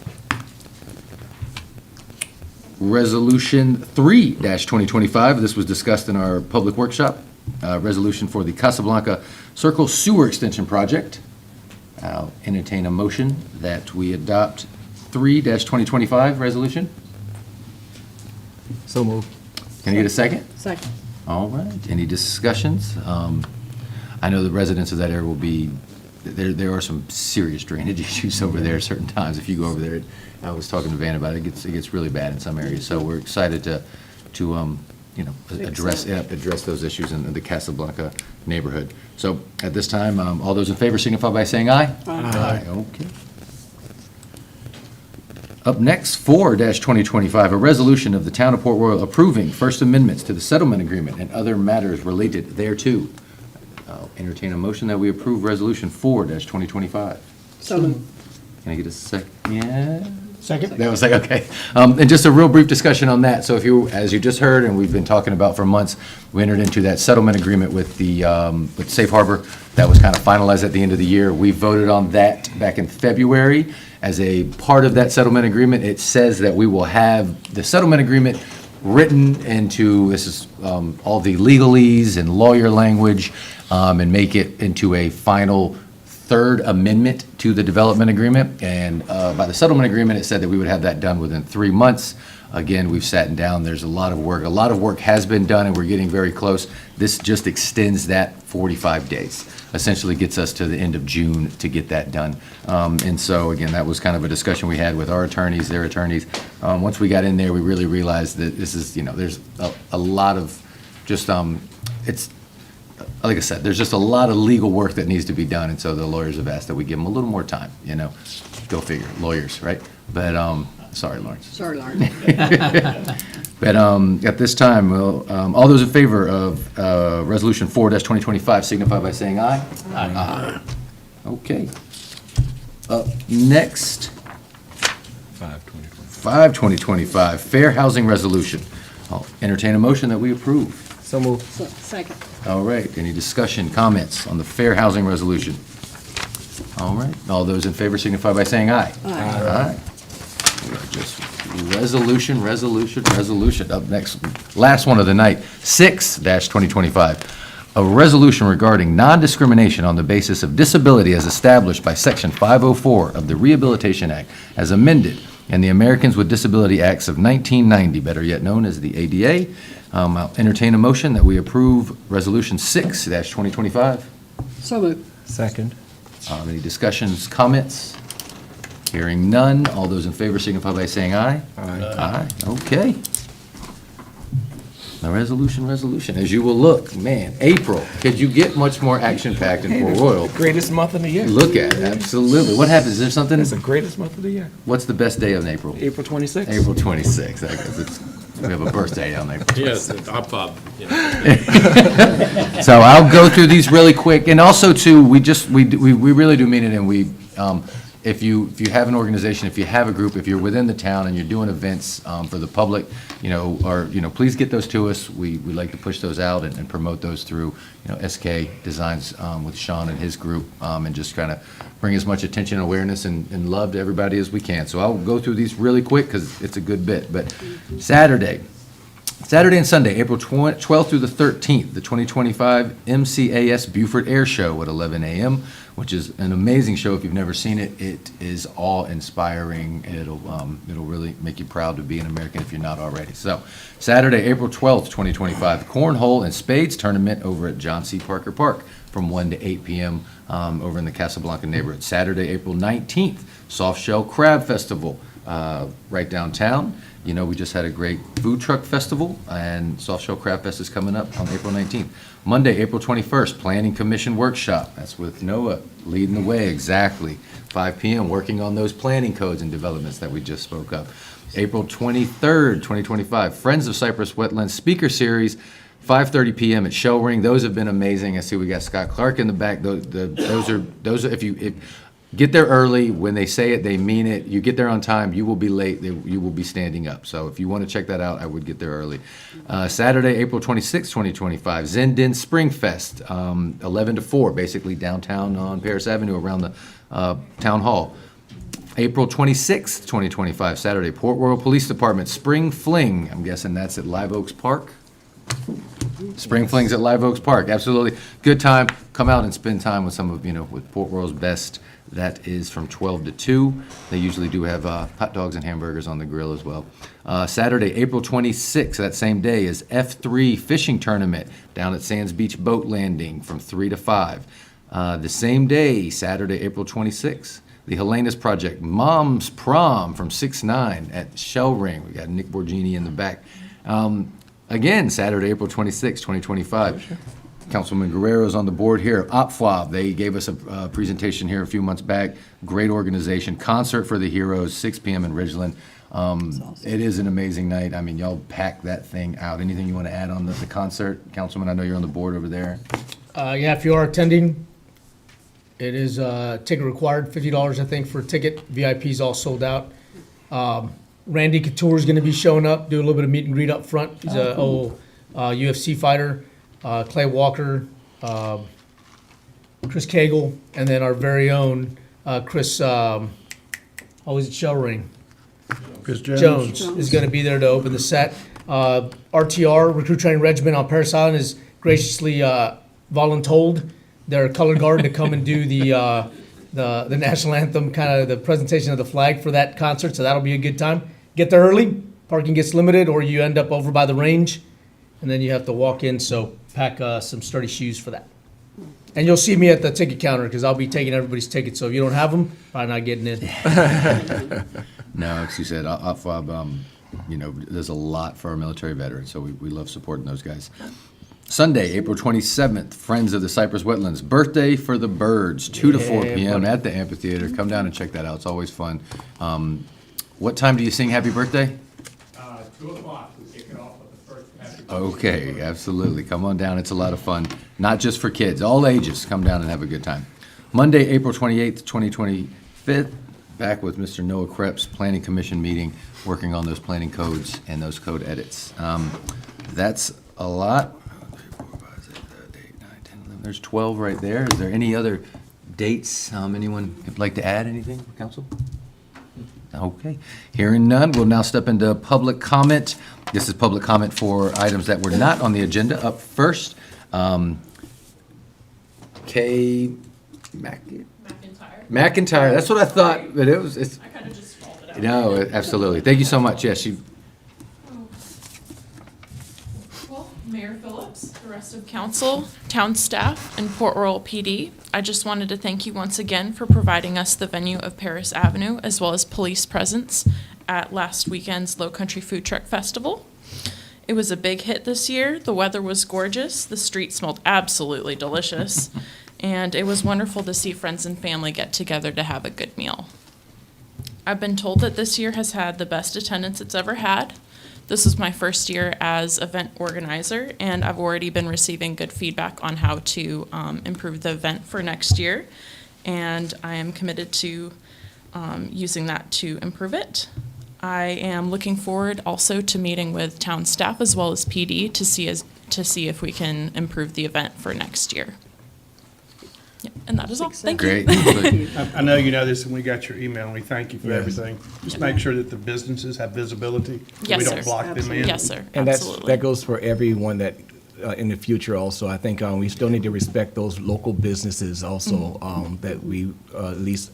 Speaker 1: Resolution 3-2025, this was discussed in our public workshop, resolution for the Casablanca Circle Sewer Extension Project. I'll entertain a motion that we adopt 3-2025 resolution.
Speaker 2: So moved.
Speaker 1: Can I get a second?
Speaker 3: Second.
Speaker 1: All right, any discussions? I know the residents of that area will be, there are some serious drainage issues over there at certain times. If you go over there, I was talking to Van about it, it gets really bad in some areas. So we're excited to address those issues in the Casablanca neighborhood. So at this time, all those in favor signify by saying aye. Aye. Okay. Up next, 4-2025, a resolution of the Town of Port Royal approving First Amendments to the settlement agreement and other matters related thereto. I'll entertain a motion that we approve Resolution 4-2025.
Speaker 3: So moved.
Speaker 1: Can I get a second? Yeah.
Speaker 12: Second?
Speaker 1: That was like, okay. And just a real brief discussion on that. So if you, as you just heard, and we've been talking about for months, we entered into that settlement agreement with the, with Safe Harbor. That was kind of finalized at the end of the year. We voted on that back in February. As a part of that settlement agreement, it says that we will have the settlement agreement written into, this is all the legalese and lawyer language, and make it into a final third amendment to the development agreement. And by the settlement agreement, it said that we would have that done within 3 months. Again, we've sat down, there's a lot of work. A lot of work has been done, and we're getting very close. This just extends that 45 days. Essentially gets us to the end of June to get that done. And so, again, that was kind of a discussion we had with our attorneys, their attorneys. Once we got in there, we really realized that this is, there's a lot of just, it's, like I said, there's just a lot of legal work that needs to be done, and so the lawyers have asked that we give them a little more time, Go figure, lawyers, right? But, sorry, Lawrence.
Speaker 3: Sorry, Lauren.
Speaker 1: But at this time, all those in favor of Resolution 4-2025 signify by saying aye. Aye. Okay. Up next, 5-2025, Fair Housing Resolution. I'll entertain a motion that we approve.
Speaker 2: So moved.
Speaker 3: Second.
Speaker 1: All right, any discussion, comments on the Fair Housing Resolution? All right, all those in favor signify by saying aye. Aye. We are just resolution. Up next, last one of the night, 6-2025. A resolution regarding non-discrimination on the basis of disability as established by Section 504 of the Rehabilitation Act as amended in the Americans with Disability Acts of 1990, better yet known as the ADA. I'll entertain a motion that we approve Resolution 6-2025.
Speaker 3: So moved.
Speaker 2: Second.
Speaker 1: Any discussions, comments? Hearing none. All those in favor signify by saying aye. Aye. Okay. The resolution. As you will look, man, April, could you get much more action-packed in Port Royal?
Speaker 2: Greatest month of the year.
Speaker 1: Look at it, absolutely. What happens? Is there something?
Speaker 2: It's the greatest month of the year.
Speaker 1: What's the best day of April?
Speaker 2: April 26th.
Speaker 1: April 26th, I guess it's, we have a birthday on April 26th.
Speaker 13: Yes, the top pub.
Speaker 1: So I'll go through these really quick, and also too, we really do mean it, and we, if you have an organization, if you have a group, if you're within the town and you're doing events for the public, please get those to us. We like to push those out and promote those through, SK Designs with Sean and his group, and just kind of bring as much attention, awareness, and love to everybody as we can. So I'll go through these really quick because it's a good bit. But Saturday and Sunday, April 12th through the 13th, the 2025 MCAS Buford Air Show at 11 a.m., which is an amazing show. If you've never seen it, it is awe-inspiring. It'll really make you proud to be an American if you're not already. So, Saturday, April 12th, 2025, Cornhole and Spades Tournament over at John C. Parker Park from 1 to 8 p.m. Over in the Casablanca neighborhood. Saturday, April 19th, Soft Shell Crab Festival right downtown. We just had a great food truck festival, and Soft Shell Crab Fest is coming up on April 19th. Monday, April 21st, Planning Commission Workshop. That's with Noah leading the way, exactly. 5 p.m., working on those planning codes and developments that we just spoke of. April 23rd, 2025, Friends of Cypress Wetlands Speaker Series, 5:30 p.m. at Shell Ring. Those have been amazing. I see we got Scott Clark in the back. Those are if you get there early. When they say it, they mean it. You get there on time, you will be late. You will be standing up. So if you want to check that out, I would get there early. Saturday, April 26, 2025, Zen Den Spring Fest, 11 to 4, basically downtown on Paris Avenue around the town hall. April 26th, 2025, Saturday, Port Royal Police Department Spring Fling. I'm guessing that's at Live Oaks Park. Spring Flings at Live Oaks Park, absolutely. Good time. Come out and spend time with some of, with Port Royal's best. That is from 12 to 2. They usually do have hot dogs and hamburgers on the grill as well. Saturday, April 26th, that same day, is F3 Fishing Tournament down at Sands Beach Boat Landing from 3 to 5. The same day, Saturday, April 26th, the Helena's Project Mom's Prom from 6-9 at Shell Ring. We got Nick Borgini in the back. Again, Saturday, April 26, 2025. Councilman Guerrero's on the board here. OPFWAB, they gave us a presentation here a few months back. Great organization. Concert for the Heroes, 6 p.m. in Ridgeland. It is an amazing night. I mean, y'all pack that thing out. Anything you want to add on the concert? Councilman, I know you're on the board over there.
Speaker 16: Yeah, if you are attending, it is ticket required, $50, I think, for a ticket. VIP's all sold out. Randy Couture is going to be showing up, do a little bit of meet and greet up front. He's a old UFC fighter. Clay Walker, Chris Cagle, and then our very own Chris, always at Shell Ring.
Speaker 4: Chris
Speaker 16: Jones is going to be there to open the set. RTR, Recruit Training Regiment on Paris Island, is graciously voluntold their color guard to come and do the national anthem, kind of the presentation of the flag for that concert, so that'll be a good time. Get there early, parking gets limited, or you end up over by the range, and then you have to walk in, so pack some sturdy shoes for that. And you'll see me at the ticket counter, because I'll be taking everybody's tickets, so if you don't have them, probably not getting in.
Speaker 1: No, as you said, there's a lot for our military veterans, so we love supporting those guys. Sunday, April 27th, Friends of the Cypress Wetlands, Birthday for the Birds, 2 to 4 p.m. at the amphitheater. Come down and check that out. It's always fun. What time do you sing Happy Birthday?
Speaker 12: 2 o'clock, we kick it off with the first happy birthday.
Speaker 1: Okay, absolutely. Come on down. It's a lot of fun. Not just for kids, all ages. Come down and have a good time. Monday, April 28th, 2025, back with Mr. Noah Krebs, Planning Commission meeting, working on those planning codes and those code edits. That's a lot. 8, 9, 10, 11. There's 12 right there. Is there any other dates? Anyone would like to add anything, Council? Okay. Hearing none, we'll now step into public comment. This is public comment for items that were not on the agenda. Up first, Kay McIntyre. That's what I thought, but it's.
Speaker 17: I kind of just called it out.
Speaker 1: No, absolutely. Thank you so much. Yes, you.
Speaker 17: Well, Mayor Phillips, the rest of council, town staff, and Port Royal PD, I just wanted to thank you once again for providing us the venue of Paris Avenue, as well as police presence at last weekend's Low Country Food Truck Festival. It was a big hit this year. The weather was gorgeous. The street smelled absolutely delicious. And it was wonderful to see friends and family get together to have a good meal. I've been told that this year has had the best attendance it's ever had. This is my first year as event organizer, and I've already been receiving good feedback on how to improve the event for next year. And I am committed to using that to improve it. I am looking forward also to meeting with town staff as well as PD to see if we can improve the event for next year. Yeah, and that is all. Thank you.
Speaker 1: Great.
Speaker 4: I know you know this, and we got your email, and we thank you for everything. Just make sure that the businesses have visibility, so
Speaker 17: Yes,
Speaker 4: we
Speaker 17: sir.
Speaker 4: don't block them in.
Speaker 17: Yes, sir.
Speaker 2: And
Speaker 17: Absolutely.
Speaker 2: that goes for everyone that, in the future also. I think we still need to respect those local businesses also, that we at least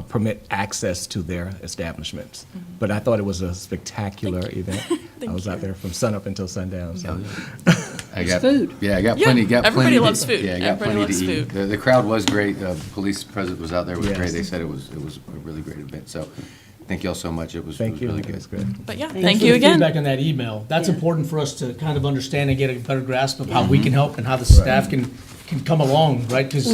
Speaker 2: permit access to their establishments. But I thought it was a spectacular event. I was out there from sunup until sundown, so.
Speaker 1: I got
Speaker 3: food.
Speaker 1: Yeah, I got
Speaker 17: Yeah,
Speaker 1: plenty. Got
Speaker 17: everybody
Speaker 1: plenty
Speaker 17: loves
Speaker 1: to,
Speaker 17: food.
Speaker 1: Yeah, I got
Speaker 17: Everybody
Speaker 1: plenty
Speaker 17: loves
Speaker 1: to eat.
Speaker 17: food.
Speaker 1: The crowd was great. Police presence was out there. It was
Speaker 2: Yes.
Speaker 1: great. They said it was a really great event. So, thank you all so much. It was
Speaker 2: Thank you.
Speaker 1: really
Speaker 2: That
Speaker 1: good.
Speaker 2: was good.
Speaker 17: But yeah,
Speaker 3: Thank
Speaker 17: thank
Speaker 3: you
Speaker 17: you
Speaker 3: for the
Speaker 17: again.
Speaker 16: Feedback on that email. That's
Speaker 3: Yeah.
Speaker 16: important for us to kind of understand and get a better grasp of how we can help and how the staff can come along, right? Because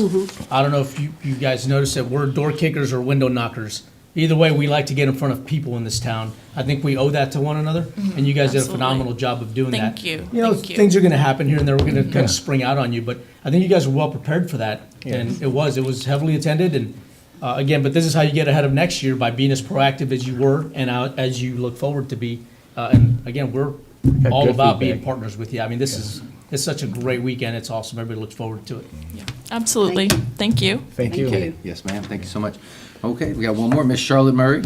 Speaker 16: I don't know if you guys noticed that we're door kickers or window knockers. Either way, we like to get in front of people in this town. I think we owe that to one another, and you guys did a
Speaker 17: Absolutely.
Speaker 16: phenomenal job of doing that.
Speaker 17: Thank you.
Speaker 16: You know,
Speaker 17: Thank you.
Speaker 16: things are going to happen here and there. We're going to kind of spring out on you, but I think you guys were well prepared for that. And it was heavily attended, and again, but this is how you get ahead of next year, by being as proactive as you were and as you look forward to be. And again, we're all
Speaker 2: good
Speaker 16: about being
Speaker 2: feedback.
Speaker 16: partners with you. I mean, it's such a great weekend. It's awesome. Everybody looks forward to it.
Speaker 17: Yeah, absolutely. Thank you.
Speaker 2: Thank you.
Speaker 1: Okay. Yes, ma'am. Thank you so much. Okay, we got one more. Miss Charlotte Murray.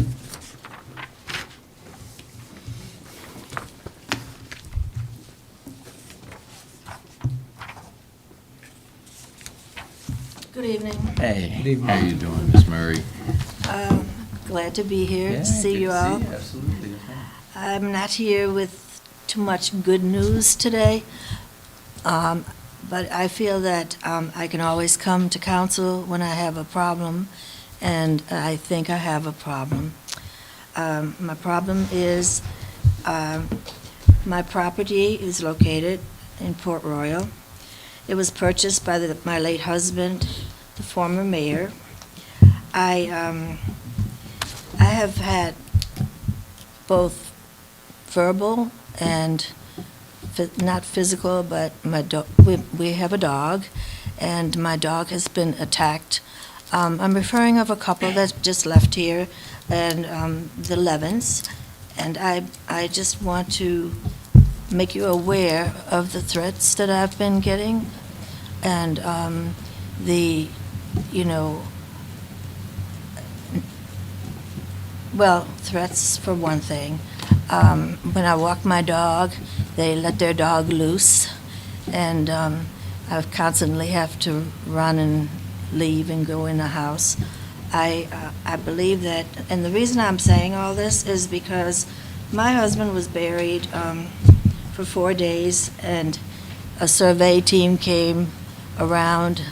Speaker 18: Good evening.
Speaker 1: Hey. How you doing, Miss Murray?
Speaker 18: Glad to be here, to see you all.
Speaker 1: Absolutely.
Speaker 18: I'm not here with too much good news today, but I feel that I can always come to council when I have a problem, and I think I have a problem. My problem is my property is located in Port Royal. It was purchased by my late husband, the former mayor. I have had both verbal and not physical, but we have a dog, and my dog has been attacked. I'm referring of a couple that just left here, and the Levens. And I just want to make you aware of the threats that I've been getting and threats for one thing. When I walk my dog, they let their dog loose, and I constantly have to run and leave and go in the house. I believe that, and the reason I'm saying all this is because my husband was buried for 4 days, and a survey team came around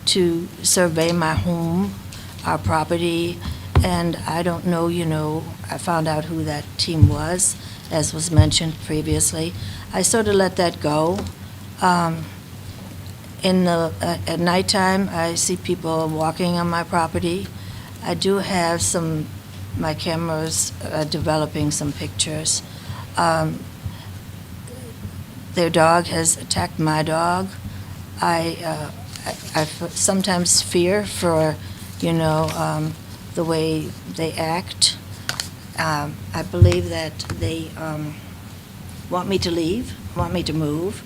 Speaker 18: to survey my home, our property, and I don't know, I found out who that team was, as was mentioned previously. I sort of let that go. At nighttime, I see people walking on my property. I do have my cameras developing some pictures. Their dog has attacked my dog. I sometimes fear for, the way they act. I believe that they want me to leave, want me to move.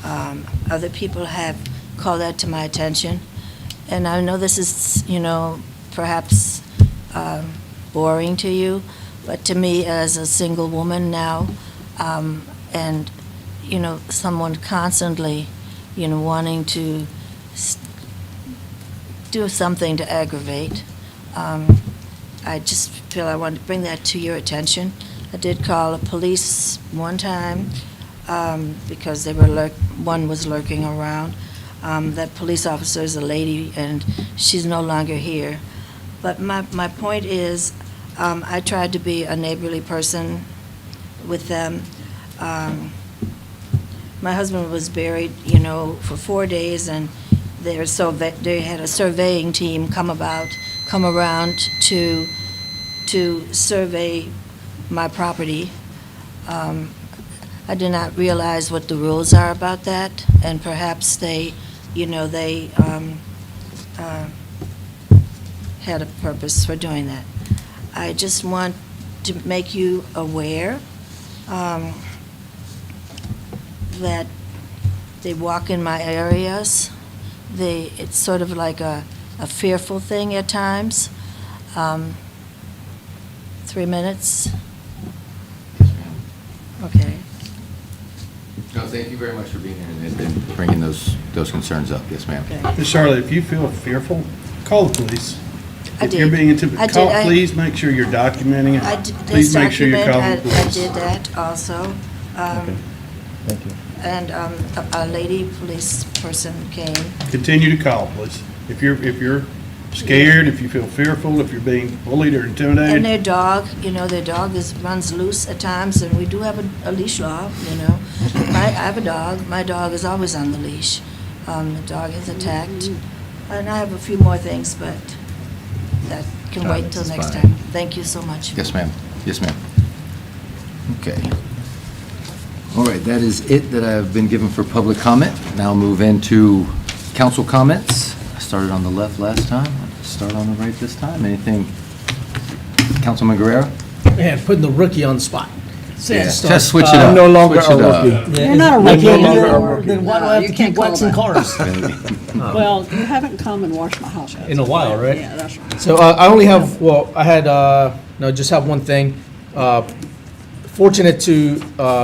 Speaker 18: Other people have called that to my attention. And I know this is, perhaps boring to you, but to me as a single woman now, and, someone constantly, wanting to do something to aggravate, I just feel I want to bring that to your attention. I did call the police one time because one was lurking around. That police officer is a lady, and she's no longer here. But my point is, I tried to be a neighborly person with them. My husband was buried, for 4 days, and they had a surveying team come around to survey my property. I did not realize what the rules are about that, and perhaps they had a purpose for doing that. I just want to make you aware that they walk in my areas. It's sort of like a fearful thing at times. 3 minutes? Okay.
Speaker 1: No, thank you very much for being here and bringing those concerns up. Yes, ma'am.
Speaker 19: Ms. Charlotte, if you feel fearful, call the police.
Speaker 18: I
Speaker 19: If you're
Speaker 18: did.
Speaker 19: being
Speaker 18: I
Speaker 19: intimidated,
Speaker 18: did.
Speaker 19: please make sure you're documenting it. Please make sure you're calling the
Speaker 18: I
Speaker 19: police.
Speaker 18: did that also.
Speaker 19: Thank you.
Speaker 18: And a lady police person came.
Speaker 19: Continue to call, please. If you're scared, if you feel fearful, if you're being bullied or intimidated.
Speaker 18: And their dog, their dog runs loose at times, and we do have a leash law, I have a dog. My dog is always on the leash. The dog is attacked. And I have a few more things, but that can wait until
Speaker 1: That's
Speaker 18: next
Speaker 1: fine.
Speaker 18: time. Thank you so much.
Speaker 1: Yes, ma'am. Yes, ma'am. Okay. All right, that is it that I've been given for public comment. Now move into council comments. I started on the left last time. I'll start on the right this time. Anything? Councilman Guerrero?
Speaker 16: Man, putting the rookie on the spot.
Speaker 1: Yeah,
Speaker 16: Start.
Speaker 1: just switch it up.
Speaker 16: I'm no longer
Speaker 1: Switch it
Speaker 16: a
Speaker 1: up.
Speaker 16: rookie.
Speaker 3: You're not a
Speaker 16: I'm
Speaker 3: rookie
Speaker 16: no longer a
Speaker 3: anymore.
Speaker 16: rookie. Then why do I
Speaker 3: No,
Speaker 16: have
Speaker 3: you
Speaker 16: to
Speaker 3: can't
Speaker 16: keep
Speaker 3: call
Speaker 16: waxing
Speaker 3: that.
Speaker 16: cars?
Speaker 3: Well, you haven't come and washed my house yet.
Speaker 16: In a while, right?
Speaker 3: Yeah, that's right.
Speaker 16: So I only have, I had, just have one thing. Fortunate to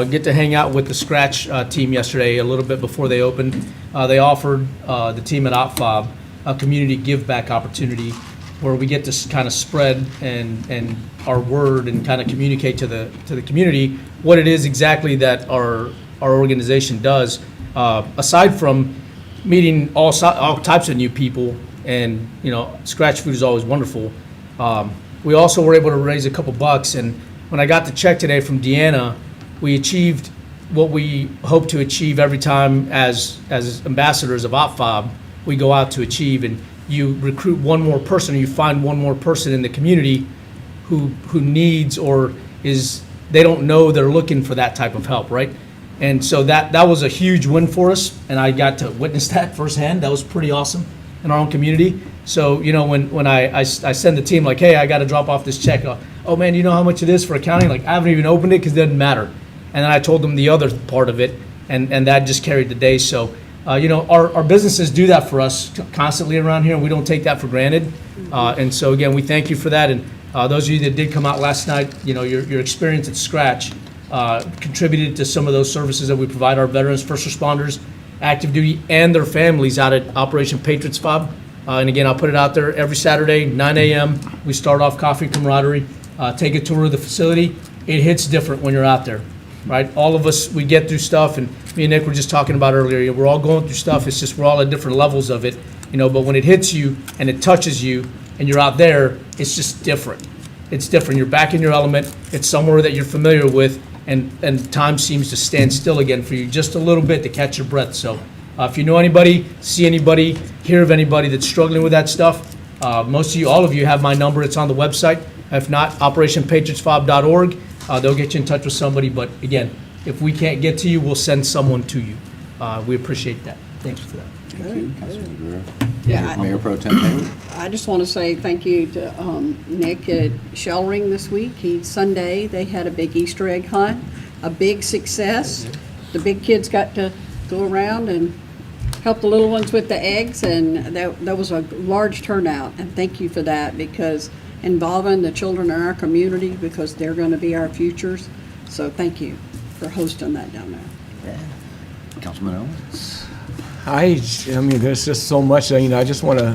Speaker 16: get to hang out with the Scratch team yesterday, a little bit before they opened. They offered the team at OpFob a community give-back opportunity where we get to kind of spread and our word and kind of communicate to the community what it is exactly that our organization does. Aside from meeting all types of new people, and Scratch food is always wonderful. We also were able to raise a couple bucks, and when I got the check today from Deanna, we achieved what we hope to achieve every time as ambassadors of OpFob. We go out to achieve, and you recruit one more person, or you find one more person in the community who needs or they don't know they're looking for that type of help, right? And so that was a huge win for us, and I got to witness that firsthand. That was pretty awesome in our own community. So, when I send the team like, hey, I got to drop off this check. Oh, man, you know how much it is for accounting? Like, I haven't even opened it because it doesn't matter. And then I told them the other part of it, and that just carried the day. So, our businesses do that for us constantly around here, and we don't take that for granted. And so, again, we thank you for that. And those of you that did come out last night, your experience at Scratch contributed to some of those services that we provide our veterans, first responders, active duty, and their families out at Operation Patriots Fob. And again, I'll put it out there every Saturday, 9 a.m. We start off coffee camaraderie, take a tour of the facility. It hits different when you're out there, right? All of us, we get through stuff, and me and Nick were just talking about earlier, we're all going through stuff. It's just we're all at different levels of it, but when it hits you and it touches you and you're out there, it's just different. It's different. You're back in your element. It's somewhere that you're familiar with, and time seems to stand still again for you just a little bit to catch your breath. So if you know anybody, see anybody, hear of anybody that's struggling with that stuff, most of you, all of you have my number. It's on the website. If not, operationpatriotsfob.org. They'll get you in touch with somebody. But again, if we can't get to you, we'll send someone to you. We appreciate that. Thanks for that.
Speaker 3: Yeah,
Speaker 1: Mayor Pro Tem Hayward.
Speaker 3: I just want to say thank you to Nick at Shellring this week. Sunday, they had a big Easter egg hunt, a big success. The big kids got to go around and help the little ones with the eggs, and that was a large turnout. And thank you for that, because involving the children in our community, because they're going to be our futures. So thank you for hosting that down there.
Speaker 1: Councilman Owens.
Speaker 2: I mean, there's just so much, I just want to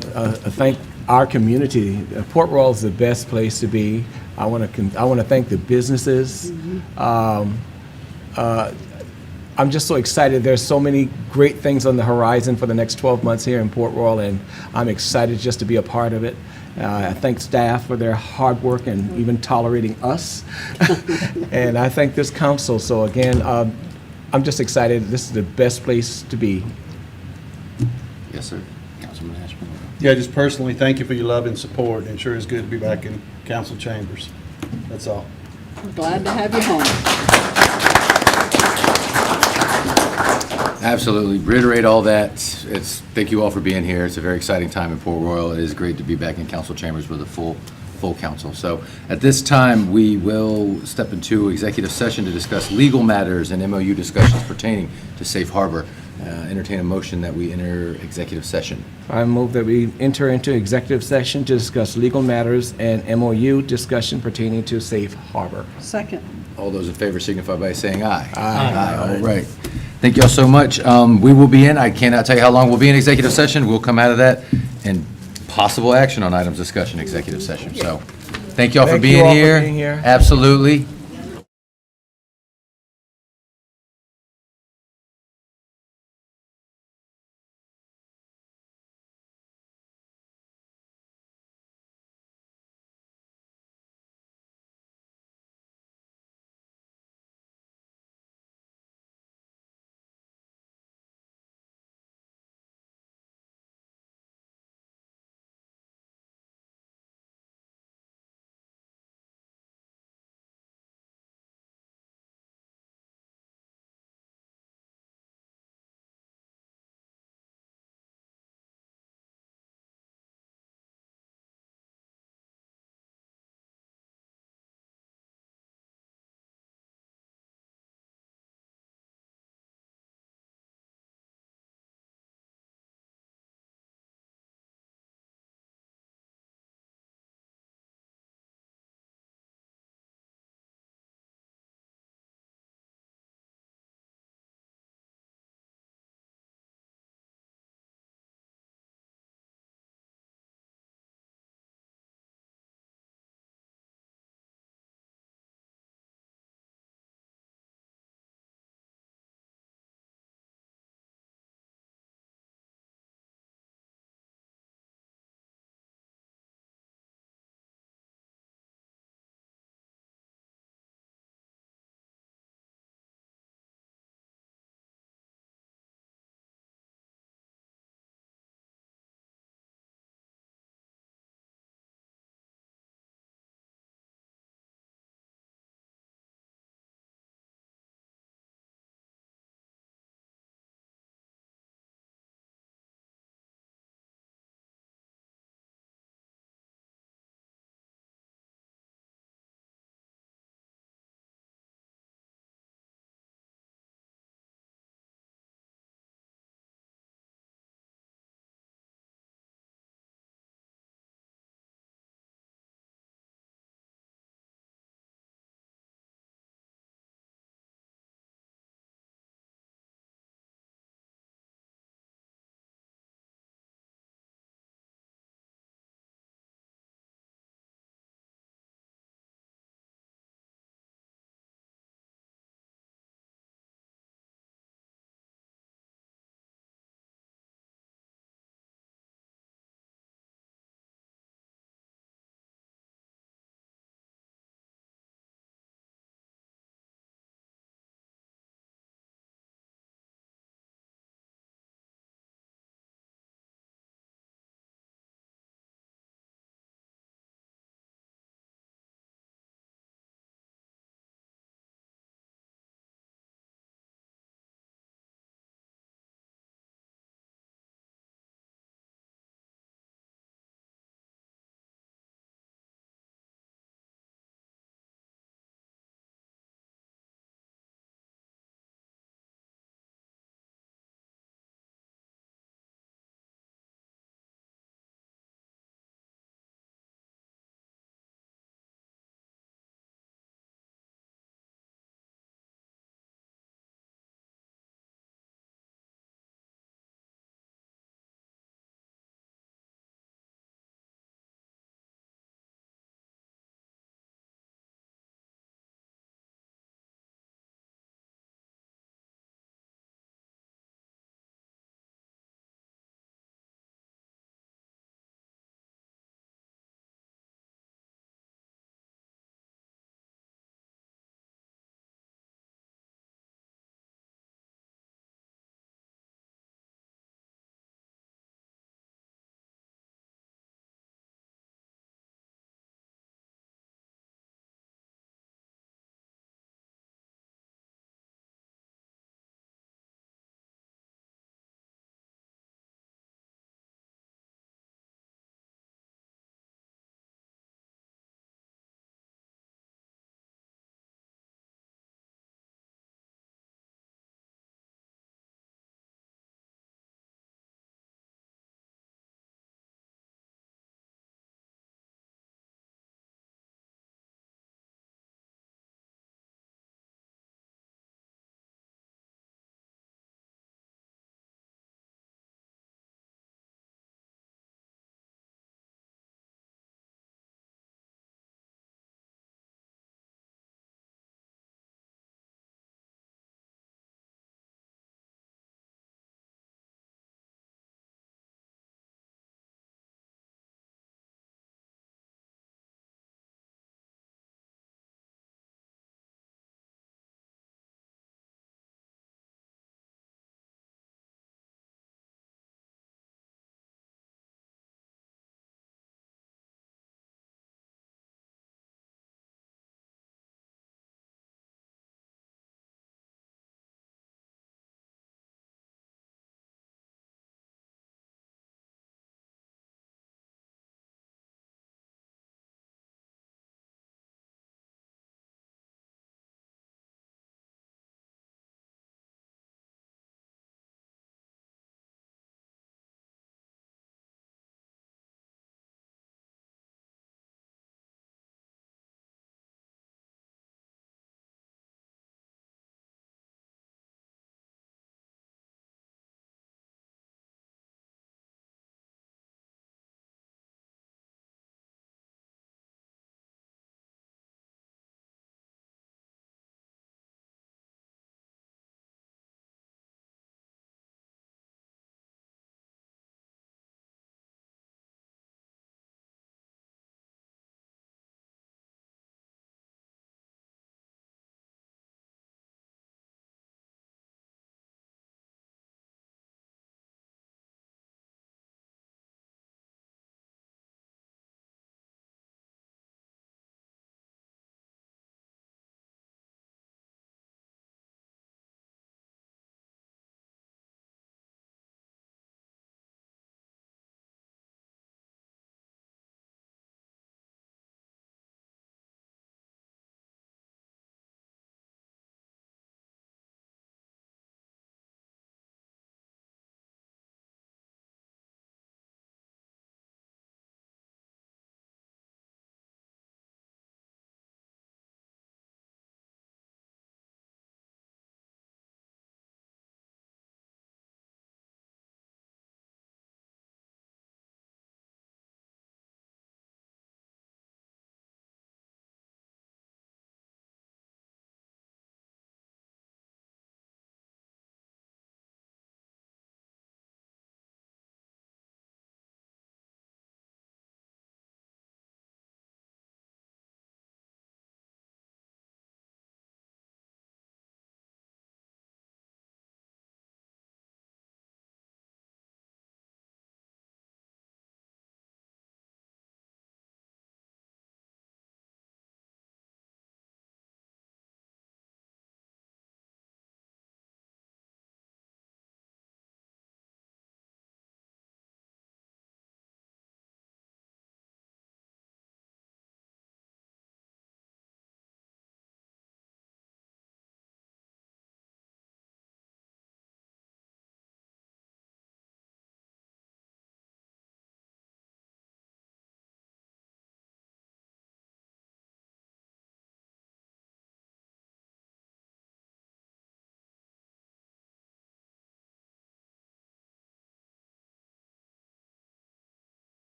Speaker 2: thank our community. Port Royal is the best place to be. I want to thank the businesses. I'm just so excited. There's so many great things on the horizon for the next 12 months here in Port Royal, and I'm excited just to be a part of it. I thank staff for their hard work and even tolerating us. And I thank this council. So again, I'm just excited. This is the best place to be.
Speaker 1: Yes, sir. Councilman Ashman.
Speaker 19: Yeah, just personally, thank you for your love and support. It sure is good to be back in council chambers. That's all.
Speaker 3: We're glad to have you home.
Speaker 1: Absolutely. Reiterate all that. Thank you all for being here. It's a very exciting time in Port Royal. It is great to be back in council chambers with a full council. So at this time, we will step into executive session to discuss legal matters and MOU discussions pertaining to Safe Harbor. Entertain a motion that we enter executive session.
Speaker 2: I move that we enter into executive session to discuss legal matters and MOU discussion pertaining to Safe Harbor.
Speaker 3: Second.
Speaker 1: All those in favor signify by saying aye. Aye. All right. Thank you all so much. We will be in, I cannot tell you how long we'll be in executive session. We'll come out of that and possible action on items discussion executive session. So thank you all for being here. Absolutely.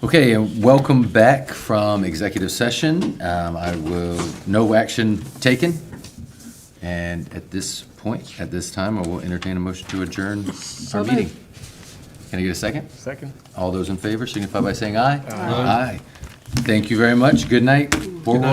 Speaker 1: Okay, and welcome back from executive session. No action taken. And at this point, at this time, I will entertain a motion to adjourn our meeting. Can I get a second?
Speaker 4: Second.
Speaker 1: All those in favor signify by saying aye. Aye. Thank you very much. Good night. Port Royal.